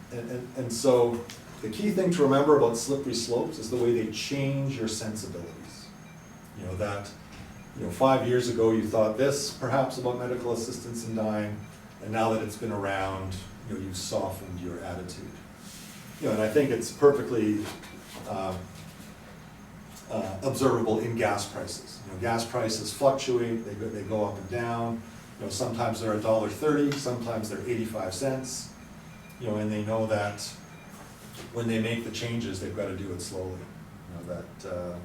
Speaker 2: And so the key thing to remember about slippery slopes is the way they change your sensibilities. You know, that, you know, 5 years ago you thought this perhaps about medical assistance in dying, and now that it's been around, you know, you've softened your attitude. You know, and I think it's perfectly observable in gas prices. You know, gas prices fluctuate, they go up and down. You know, sometimes they're $1.30, sometimes they're 85 cents. You know, and they know that when they make the changes, they've got to do it slowly. You know, that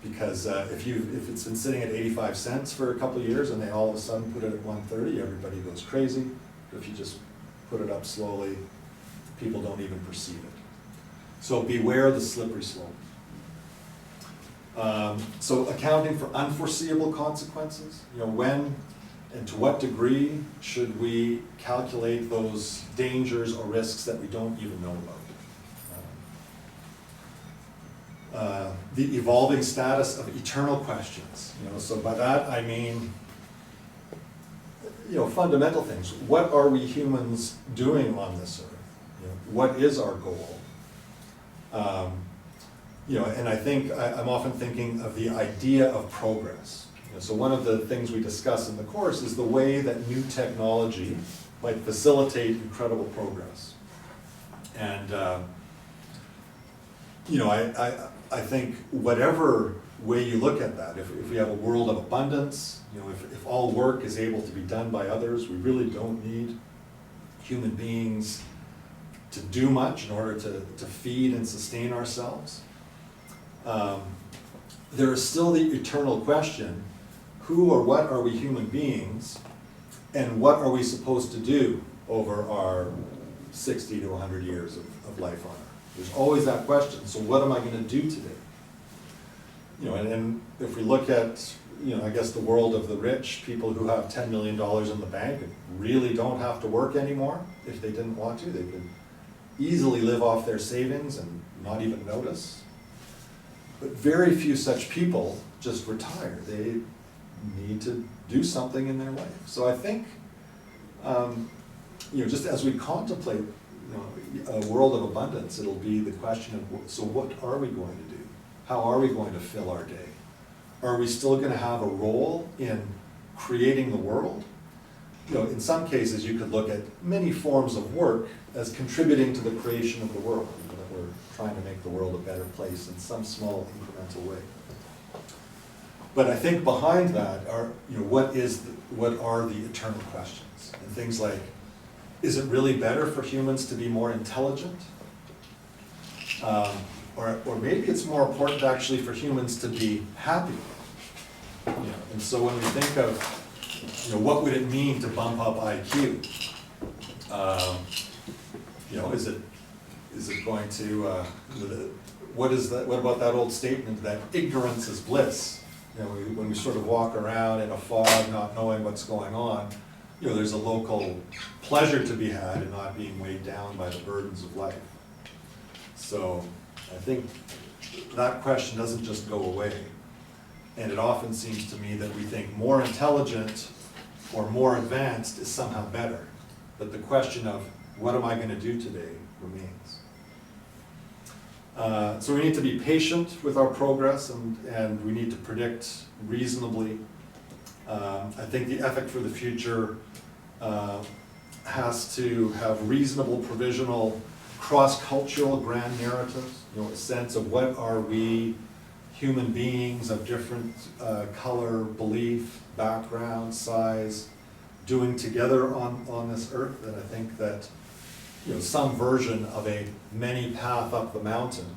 Speaker 2: because if it's been sitting at 85 cents for a couple of years and they all of a sudden put it at 130, everybody goes crazy. But if you just put it up slowly, people don't even perceive it. So beware the slippery slope. So accounting for unforeseeable consequences, you know, when and to what degree should we calculate those dangers or risks that we don't even know about? The evolving status of eternal questions, you know, so by that I mean, you know, fundamental things. What are we humans doing on this earth? You know, what is our goal? You know, and I think I'm often thinking of the idea of progress. You know, so one of the things we discuss in the course is the way that new technology might facilitate incredible progress. And you know, I think whatever way you look at that, if we have a world of abundance, you know, if all work is able to be done by others, we really don't need human beings to do much in order to feed and sustain ourselves. There is still the eternal question, who or what are we human beings, and what are we supposed to do over our 60 to 100 years of life on Earth? There's always that question, so what am I going to do today? You know, and if we look at, you know, I guess the world of the rich, people who have $10 million in the bank and really don't have to work anymore if they didn't want to. They could easily live off their savings and not even notice. But very few such people just retire. They need to do something in their life. So I think, you know, just as we contemplate, you know, a world of abundance, it'll be the question of, so what are we going to do? How are we going to fill our day? are we still going to have a role in creating the world? You know, in some cases, you could look at many forms of work as contributing to the creation of the world, you know, that we're trying to make the world a better place in some small incremental way. But I think behind that are, you know, what are the eternal questions? And things like, is it really better for humans to be more intelligent? Or maybe it's more important actually for humans to be happy. You know, and so when we think of, you know, what would it mean to bump up IQ? You know, is it going to, what about that old statement that ignorance is bliss? You know, when we sort of walk around in a fog, not knowing what's going on, you know, there's a local pleasure to be had in not being weighed down by the burdens of life. So I think that question doesn't just go away. And it often seems to me that we think more intelligent or more advanced is somehow better. But the question of what am I going to do today remains. So we need to be patient with our progress, and we need to predict reasonably. I think the ethic for the future has to have reasonable provisional cross-cultural grand narratives, you know, a sense of what are we, human beings of different color, belief, background, size, doing together on this earth. And I think that, you know, some version of a many path up the mountain,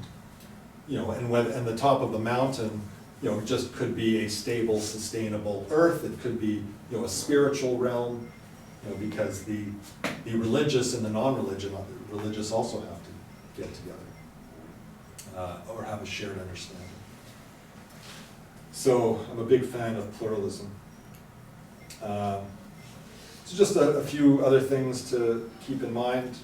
Speaker 2: you know, and the top of the mountain, you know, just could be a stable, sustainable earth. It could be, you know, a spiritual realm, you know, because the religious and the non-religious also have to get together or have a shared understanding. So I'm a big fan of pluralism. So just a few other things to keep in mind.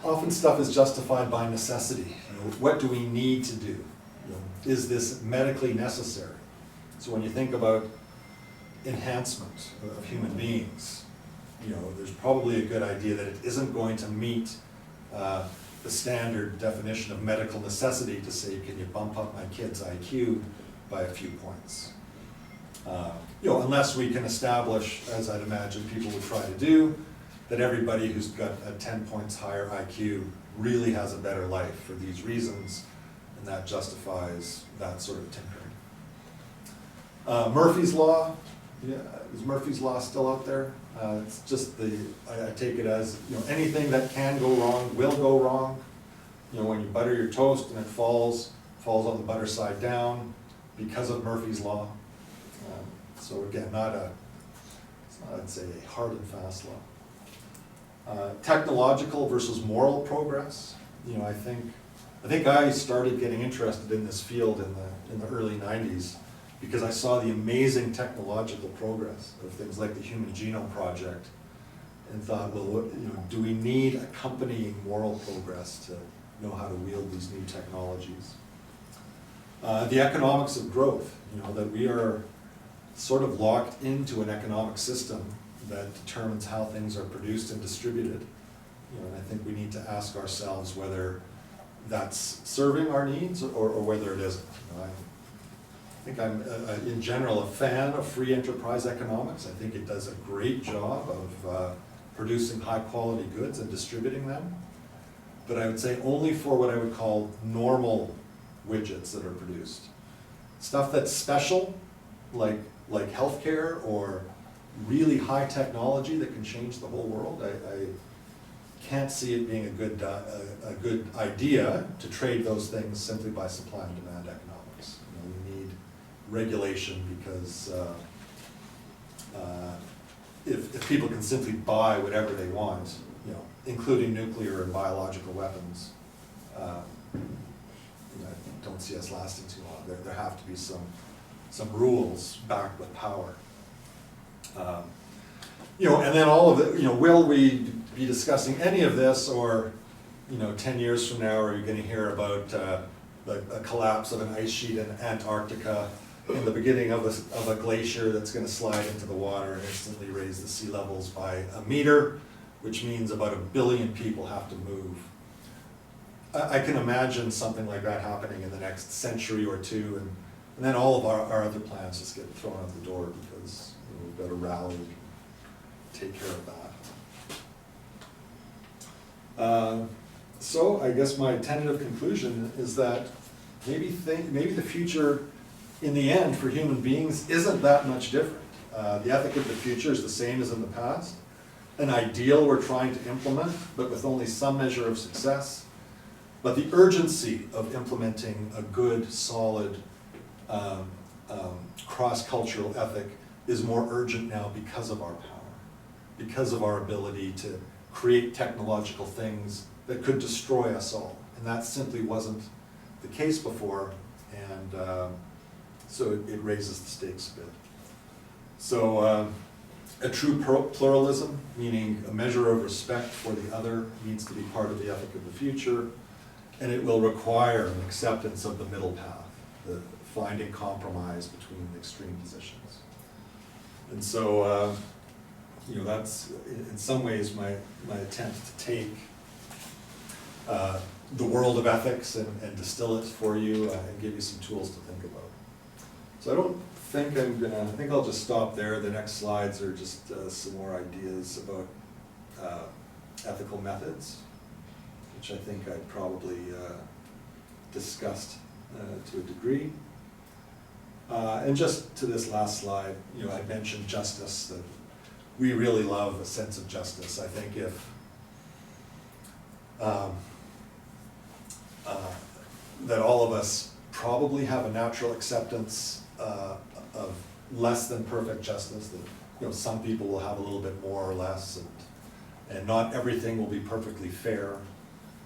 Speaker 2: Often stuff is justified by necessity. You know, what do we need to do? You know, is this medically necessary? So when you think about enhancement of human beings, you know, there's probably a good idea that it isn't going to meet the standard definition of medical necessity to say, can you bump up my kid's IQ by a few points? You know, unless we can establish, as I'd imagine people would try to do, that everybody who's got a 10 points higher IQ really has a better life for these reasons, and that justifies that sort of tinkering. Murphy's Law, yeah, is Murphy's Law still out there? It's just I take it as, you know, anything that can go wrong will go wrong. You know, when you butter your toast and it falls on the butter side down because of Murphy's Law. So again, it's not, I'd say, a hard and fast law. Technological versus moral progress. You know, I think I started getting interested in this field in the early 90s because I saw the amazing technological progress of things like the Human Genome Project, and thought, well, you know, do we need accompanying moral progress to know how to wield these new technologies? The economics of growth. You know, that we are sort of locked into an economic system that determines how things are produced and distributed. You know, and I think we need to ask ourselves whether that's serving our needs or whether it isn't. You know, I think I'm, in general, a fan of free enterprise economics. I think it does a great job of producing high-quality goods and distributing them. But I would say only for what I would call normal widgets that are produced. Stuff that's special, like healthcare or really high technology that can change the whole world, I can't see it being a good idea to trade those things simply by supply and demand economics. You know, we need regulation because if people can simply buy whatever they want, you know, including nuclear and biological weapons, you know, I don't see us lasting too long. There have to be some rules backed with power. You know, and then all of it, you know, will we be discussing any of this, or, you know, 10 years from now, are you going to hear about a collapse of an ice sheet in Antarctica in the beginning of a glacier that's going to slide into the water and instantly raise the sea levels by 1 meter, which means about 1 billion people have to move. I can imagine something like that happening in the next century or two, and then all of our other plans just get thrown out the door because we've got to rally, take care of that. So I guess my tentative conclusion is that maybe the future in the end for human beings isn't that much different. The ethic of the future is the same as in the past. An ideal we're trying to implement, but with only some measure of success. But the urgency of implementing a good, solid, cross-cultural ethic is more urgent now because of our power, because of our ability to create technological things that could destroy us all. And that simply wasn't the case before, and so it raises the stakes a bit. So a true pluralism, meaning a measure of respect for the other, needs to be part of the ethic of the future, and it will require an acceptance of the middle path, the finding compromise between extreme positions. And so, that's in some ways my attempt to take the world of ethics and distill it for you and give you some tools to think about. So I think I'll just stop there. The next slides are just some more ideas about ethical methods, which I think I probably discussed to a degree. And just to this last slide, I mentioned justice, that we really love a sense of justice. I think if that all of us probably have a natural acceptance of less than perfect justice, that some people will have a little bit more or less, and not everything will be perfectly fair,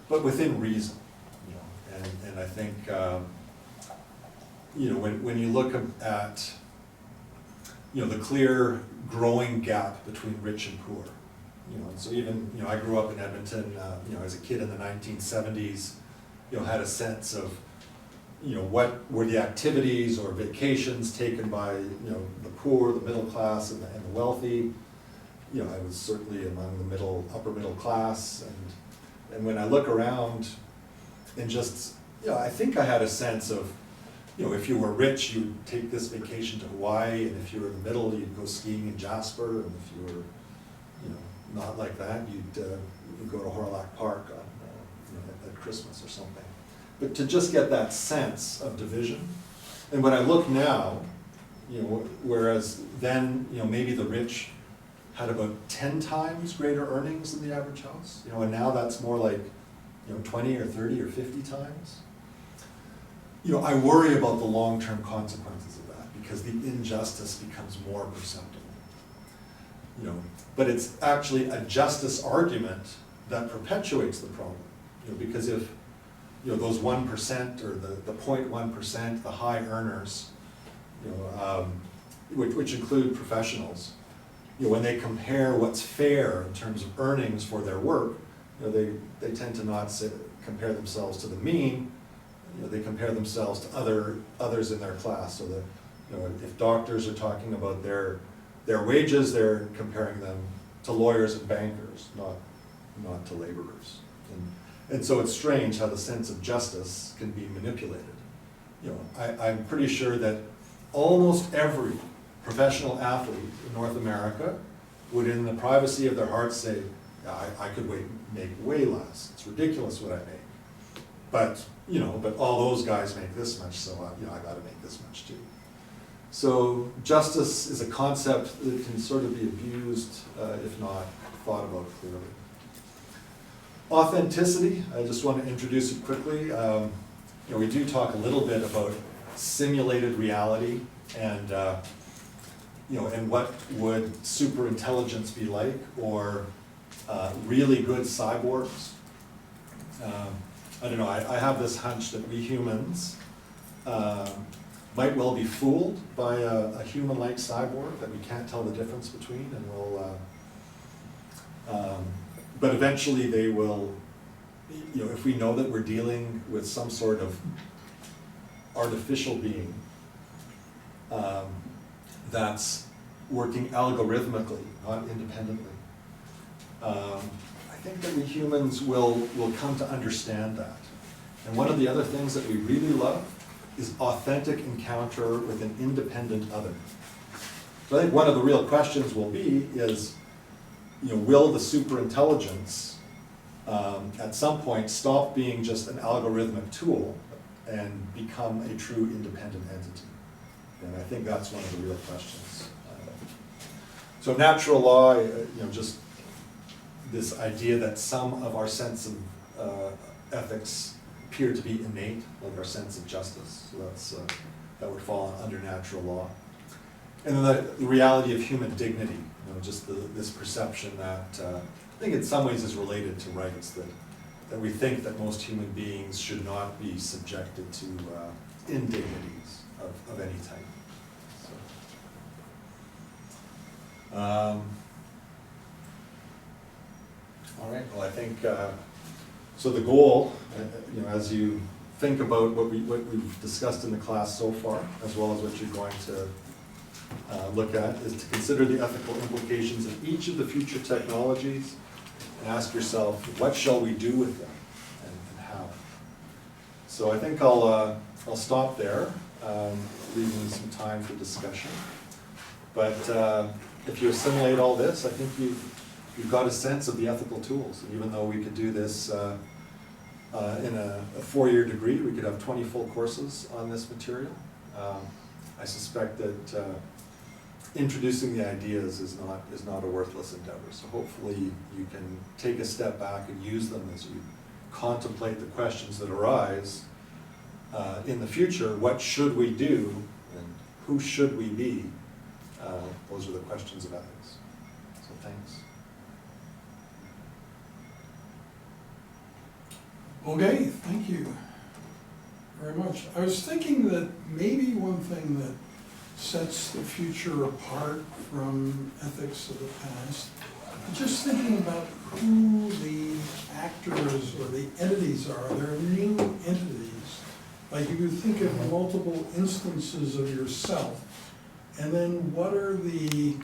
Speaker 2: but within reason. And I think when you look at the clear growing gap between rich and poor, and so even I grew up in Edmonton, as a kid in the 1970s, had a sense of what were the activities or vacations taken by the poor, the middle class, and the wealthy. I was certainly among the upper middle class, and when I look around, and just I think I had a sense of if you were rich, you'd take this vacation to Hawaii, and if you were in the middle, you'd go skiing in Jasper, and if you were not like that, you'd go to Horlock Park on at Christmas or something. But to just get that sense of division, and when I look now, whereas then maybe the rich had about 10 times greater earnings than the average house, and now that's more like 20 or 30 or 50 times. I worry about the long-term consequences of that because the injustice becomes more perceptible. But it's actually a justice argument that perpetuates the problem. Because if those 1% or the 0.1%, the high earners, which include professionals, when they compare what's fair in terms of earnings for their work, they tend to not compare themselves to the mean. They compare themselves to others in their class. So that if doctors are talking about their wages, they're comparing them to lawyers and bankers, not to laborers. And so it's strange how the sense of justice can be manipulated. I'm pretty sure that almost every professional athlete in North America would, in the privacy of their hearts, say, I could make way less. It's ridiculous what I make. But all those guys make this much, so I got to make this much too. So justice is a concept that can sort of be abused, if not thought about clearly. Authenticity, I just want to introduce it quickly. We do talk a little bit about simulated reality and and what would superintelligence be like, or really good cyborgs. I don't know, I have this hunch that we humans might well be fooled by a human-like cyborg that we can't tell the difference between, and but eventually they will, if we know that we're dealing with some sort of artificial being that's working algorithmically, not independently, I think that we humans will come to understand that. And one of the other things that we really love is authentic encounter with an independent other. So I think one of the real questions will be is, will the superintelligence at some point stop being just an algorithmic tool and become a true independent entity? And I think that's one of the real questions. So natural law, just this idea that some of our sense of ethics appear to be innate, like our sense of justice. So that would fall under natural law. And then the reality of human dignity, just this perception that I think in some ways is related to rights, that we think that most human beings should not be subjected to indignities of any type. So, all right, well I think, so the goal, as you think about what we've discussed in the class so far, as well as what you're going to look at, is to consider the ethical implications of each of the future technologies and ask yourself, what shall we do with them and how? So I think I'll stop there, leaving some time for discussion. But if you assimilate all this, I think you've got a sense of the ethical tools. And even though we could do this in a 4-year degree, we could have 20 full courses on this material. I suspect that introducing the ideas is not a worthless endeavor. So hopefully you can take a step back and use them as you contemplate the questions that arise in the future. What should we do and who should we be? Those are the questions of ethics. So thanks.
Speaker 1: Okay, thank you very much. I was thinking that maybe one thing that sets the future apart from ethics of the past, just thinking about who the actors or the entities are. There are new entities. Like you could think of multiple instances of yourself, and then what are the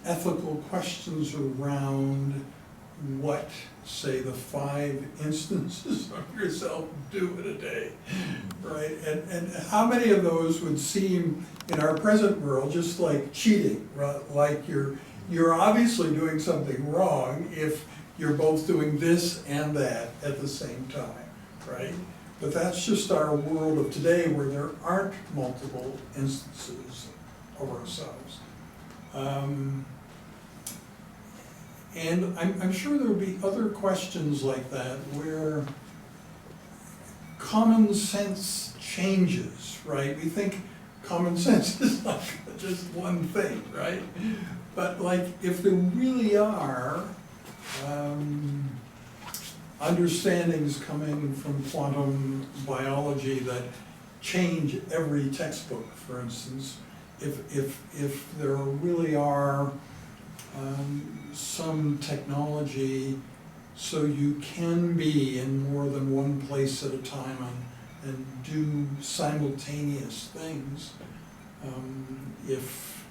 Speaker 1: ethical questions around what, say, the 5 instances of yourself do in a day, right? And how many of those would seem in our present world just like cheating, right? Like you're obviously doing something wrong if you're both doing this and that at the same time, right? But that's just our world of today where there aren't multiple instances of ourselves. And I'm sure there will be other questions like that where common sense changes, right? We think common sense is like just one thing, right? But like if there really are understandings coming from quantum biology that change every textbook, for instance, if there really are some technology so you can be in more than one place at a time and do simultaneous things. If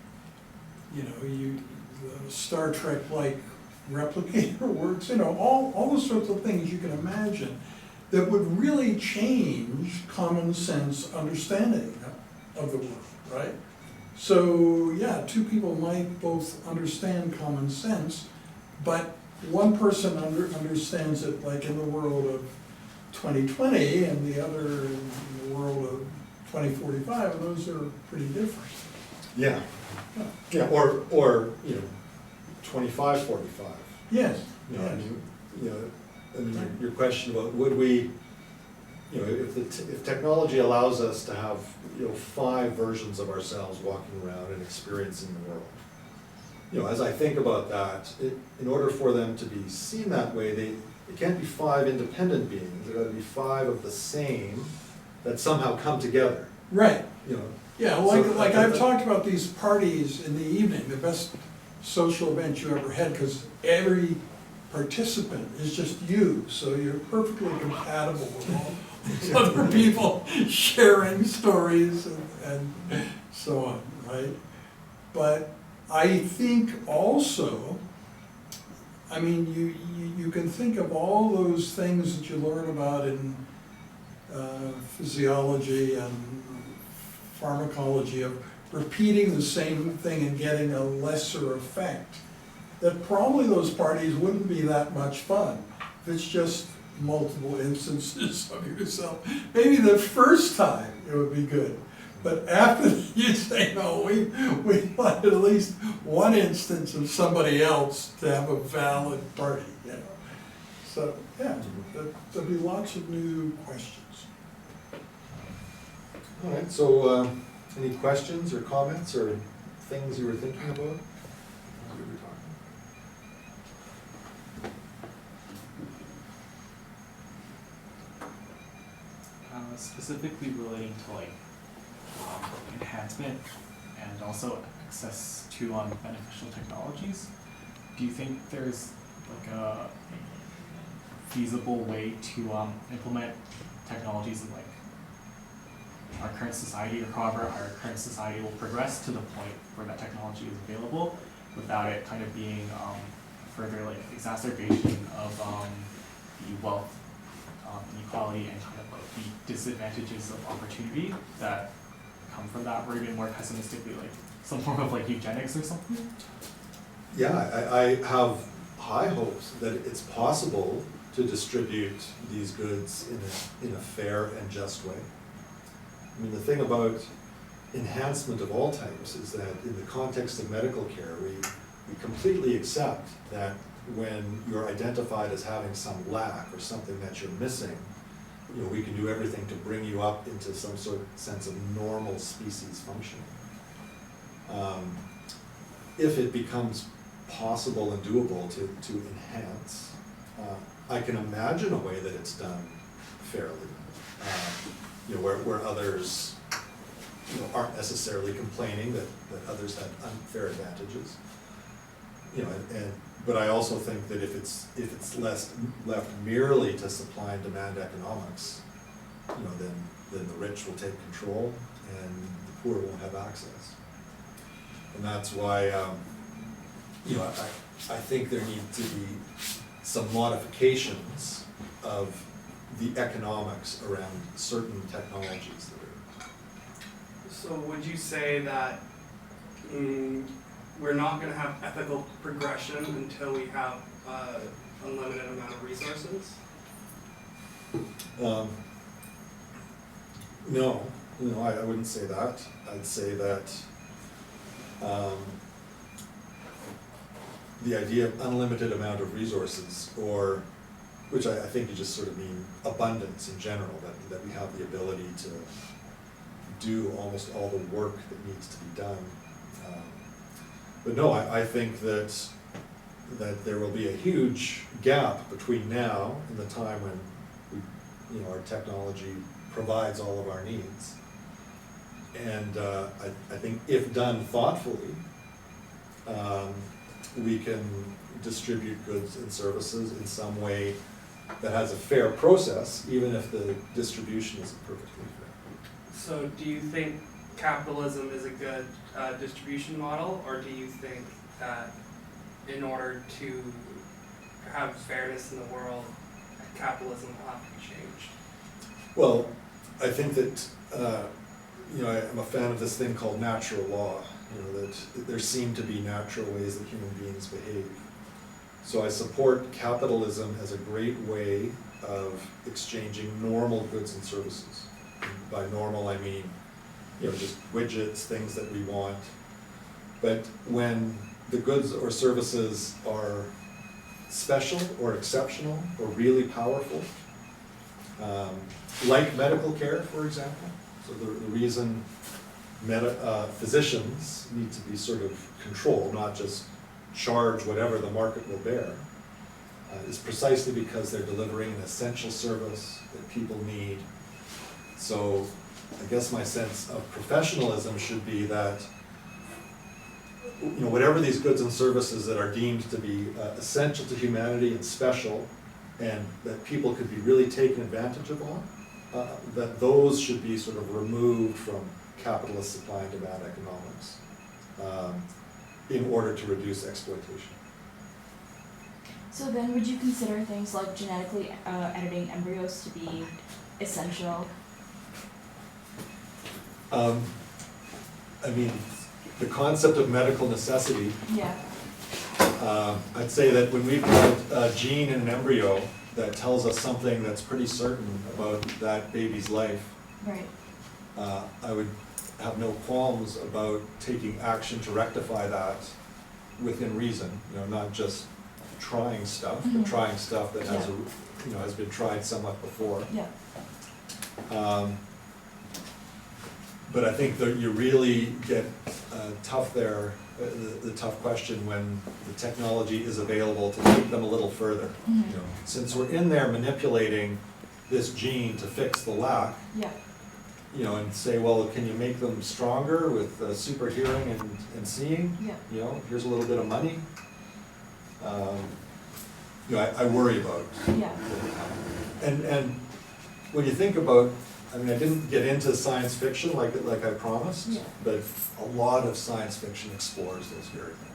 Speaker 1: the Star Trek-like replicator works, all the sorts of things you can imagine that would really change common sense understanding of the world, right? So yeah, 2 people might both understand common sense, but one person understands it like in the world of 2020 and the other in the world of 2045, and those are pretty different.
Speaker 2: Yeah. Yeah, or 25, 45.
Speaker 1: Yes.
Speaker 2: Your question about would we, if technology allows us to have 5 versions of ourselves walking around and experiencing the world, as I think about that, in order for them to be seen that way, it can't be 5 independent beings. There got to be 5 of the same that somehow come together.
Speaker 1: Right. Yeah, like I've
Speaker 2: so,
Speaker 1: talked about these parties in the evening, the best social event you ever had, because every participant is just you, so you're perfectly compatible with all other people sharing stories and so on, right? But I think also I mean, you can think of all those things that you learn about in physiology and pharmacology of repeating the same thing and getting a lesser effect, that probably those parties wouldn't be that much fun if it's just multiple instances of yourself. Maybe the first time it would be good, but after you say, no, we want at least one instance of somebody else to have a valid party, you know. So, yeah, there'll be lots of new questions.
Speaker 3: All right, so any questions or comments or things you were thinking about as we were talking?
Speaker 4: Specifically relating to like enhancement and also access to beneficial technologies, do you think there's like a feasible way to implement technologies in like our current society, or however our current society will progress to the point where that technology is available without it kind of being further like exacerbation of the wealth inequality and kind of like the disadvantages of opportunity that come from that, or even more pessimistically like some form of like eugenics or something?
Speaker 3: Yeah, I have high hopes that it's possible to distribute these goods in a fair and just way. I mean, the thing about enhancement of all types is that in the context of medical care, we completely accept that when you're identified as having some lack or something that you're missing, you know, we can do everything to bring you up into some sort of sense of normal species functioning. If it becomes possible and doable to enhance, I can imagine a way that it's done fairly. You know, where others, you know, aren't necessarily complaining that others had unfair advantages. You know, but I also think that if it's left merely to supply and demand economics, you know, then the rich will take control and the poor won't have access. And that's why, you know, I think there need to be some modifications of the economics around certain technologies that are.
Speaker 5: So would you say that we're not going to have ethical progression until we have unlimited amount of resources?
Speaker 3: No, I wouldn't say that. I'd say that the idea of unlimited amount of resources, or which I think you just sort of mean abundance in general, that we have the ability to do almost all the work that needs to be done. But no, I think that there will be a huge gap between now and the time when our technology provides all of our needs. And I think if done thoughtfully, we can distribute goods and services in some way that has a fair process, even if the distribution isn't perfectly fair.
Speaker 5: So do you think capitalism is a good distribution model, or do you think that in order to have fairness in the world, capitalism will have to be changed?
Speaker 3: Well, I think that, I'm a fan of this thing called natural law, that there seem to be natural ways that human beings behave. So I support capitalism as a great way of exchanging normal goods and services. And by normal, I mean, just widgets, things that we want. But when the goods or services are special or exceptional or really powerful, like medical care, for example. So the reason physicians need to be sort of controlled, not just charge whatever the market will bear, is precisely because they're delivering an essential service that people need. So I guess my sense of professionalism should be that whatever these goods and services that are deemed to be essential to humanity and special, and that people could be really taken advantage of on, that those should be sort of removed from capitalist supply and demand economics in order to reduce exploitation.
Speaker 6: So then would you consider things like genetically editing embryos to be essential?
Speaker 3: I mean, the concept of medical necessity,
Speaker 6: Yeah.
Speaker 3: I'd say that when we've got a gene in an embryo that tells us something that's pretty certain about that baby's life,
Speaker 6: Right.
Speaker 3: I would have no qualms about taking action to rectify that within reason, not just trying stuff, but
Speaker 6: Mhm.
Speaker 3: trying stuff that has
Speaker 6: Yeah.
Speaker 3: has been tried somewhat before.
Speaker 6: Yeah.
Speaker 3: But I think that you really get tough there, the tough question when the technology is available to take them a little further.
Speaker 6: Mhm.
Speaker 3: Since we're in there manipulating this gene to fix the lack,
Speaker 6: Yeah.
Speaker 3: and say, well, can you make them stronger with super hearing and seeing?
Speaker 6: Yeah.
Speaker 3: Here's a little bit of money. I worry about.
Speaker 6: Yeah.
Speaker 3: And when you think about, I didn't get into science fiction like I promised,
Speaker 6: Yeah.
Speaker 3: but a lot of science fiction explores those very things.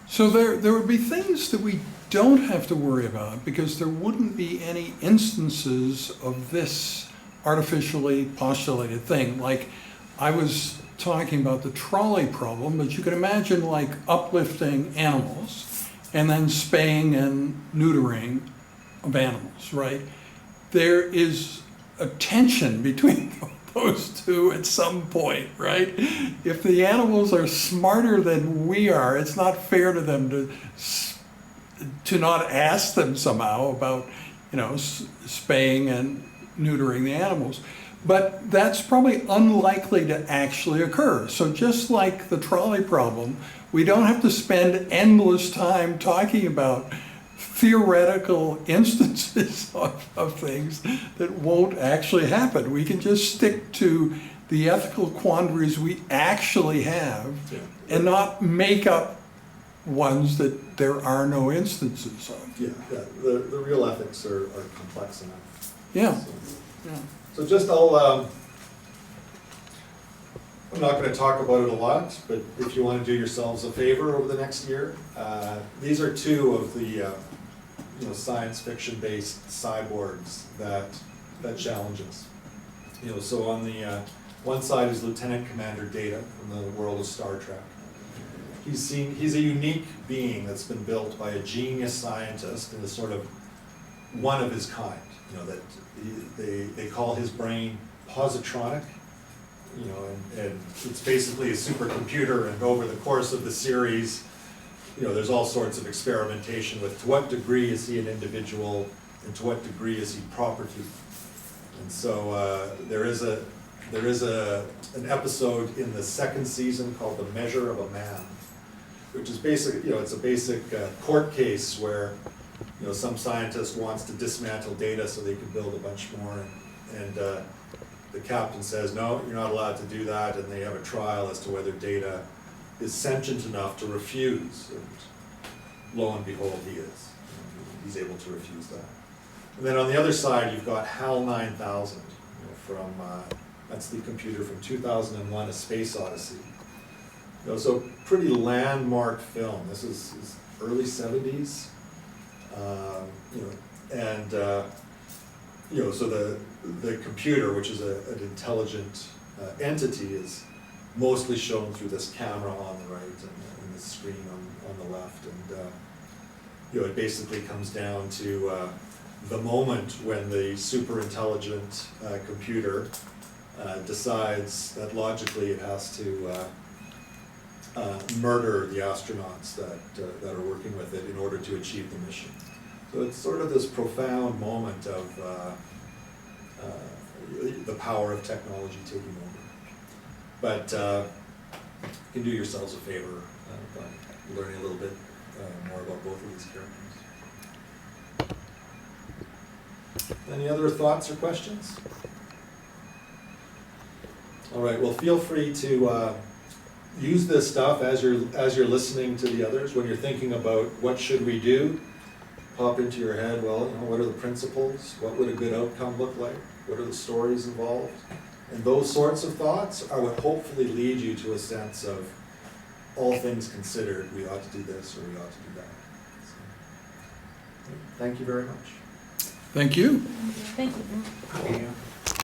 Speaker 1: So there would be things that we don't have to worry about because there wouldn't be any instances of this artificially postulated thing. Like I was talking about the trolley problem, but you can imagine like uplifting animals and then spaying and neutering of animals, right? There is a tension between those two at some point, right? If the animals are smarter than we are, it's not fair to them to not ask them somehow about, spaying and neutering the animals. But that's probably unlikely to actually occur. So just like the trolley problem, we don't have to spend endless time talking about theoretical instances of things that won't actually happen. We can just stick to the ethical quandaries we actually have and not make up ones that there are no instances of.
Speaker 3: Yeah. The real ethics are complex enough.
Speaker 1: Yeah.
Speaker 3: So,
Speaker 1: Yeah.
Speaker 3: so just I'm not going to talk about it a lot, but if you want to do yourselves a favor over the next year, these are two of the science fiction-based cyborgs that challenge us. So on the one side is Lieutenant Commander Data from the world of Star Trek. He's a unique being that's been built by a genius scientist and is sort of one of his kind. That they call his brain positronic. And it's basically a supercomputer, and over the course of the series, there's all sorts of experimentation with to what degree is he an individual and to what degree is he property. And so there is an episode in the second season called The Measure of a Man, which is basically, it's a basic court case where, some scientist wants to dismantle data so they can build a bunch more, and the captain says, no, you're not allowed to do that, and they have a trial as to whether data is sentient enough to refuse, and lo and behold, he is. He's able to refuse that. And then on the other side, you've got HAL 9000, from, that's the computer from 2001, A Space Odyssey. So pretty landmark film. This is early 70s, so the computer, which is an intelligent entity, is mostly shown through this camera on the right and the screen on the left, and it basically comes down to the moment when the super intelligent computer decides that logically it has to murder the astronauts that are working with it in order to achieve the mission. So it's sort of this profound moment of the power of technology taking over. But you can do yourselves a favor by learning a little bit more about both of these characters. Any other thoughts or questions? All right, well, feel free to use this stuff as you're listening to the others. When you're thinking about what should we do, pop into your head, well, what are the principles? What would a good outcome look like? What are the stories involved? And those sorts of thoughts are what hopefully lead you to a sense of, all things considered, we ought to do this or we ought to do that. Thank you very much.
Speaker 1: Thank you.
Speaker 6: Thank you.
Speaker 4: Yeah.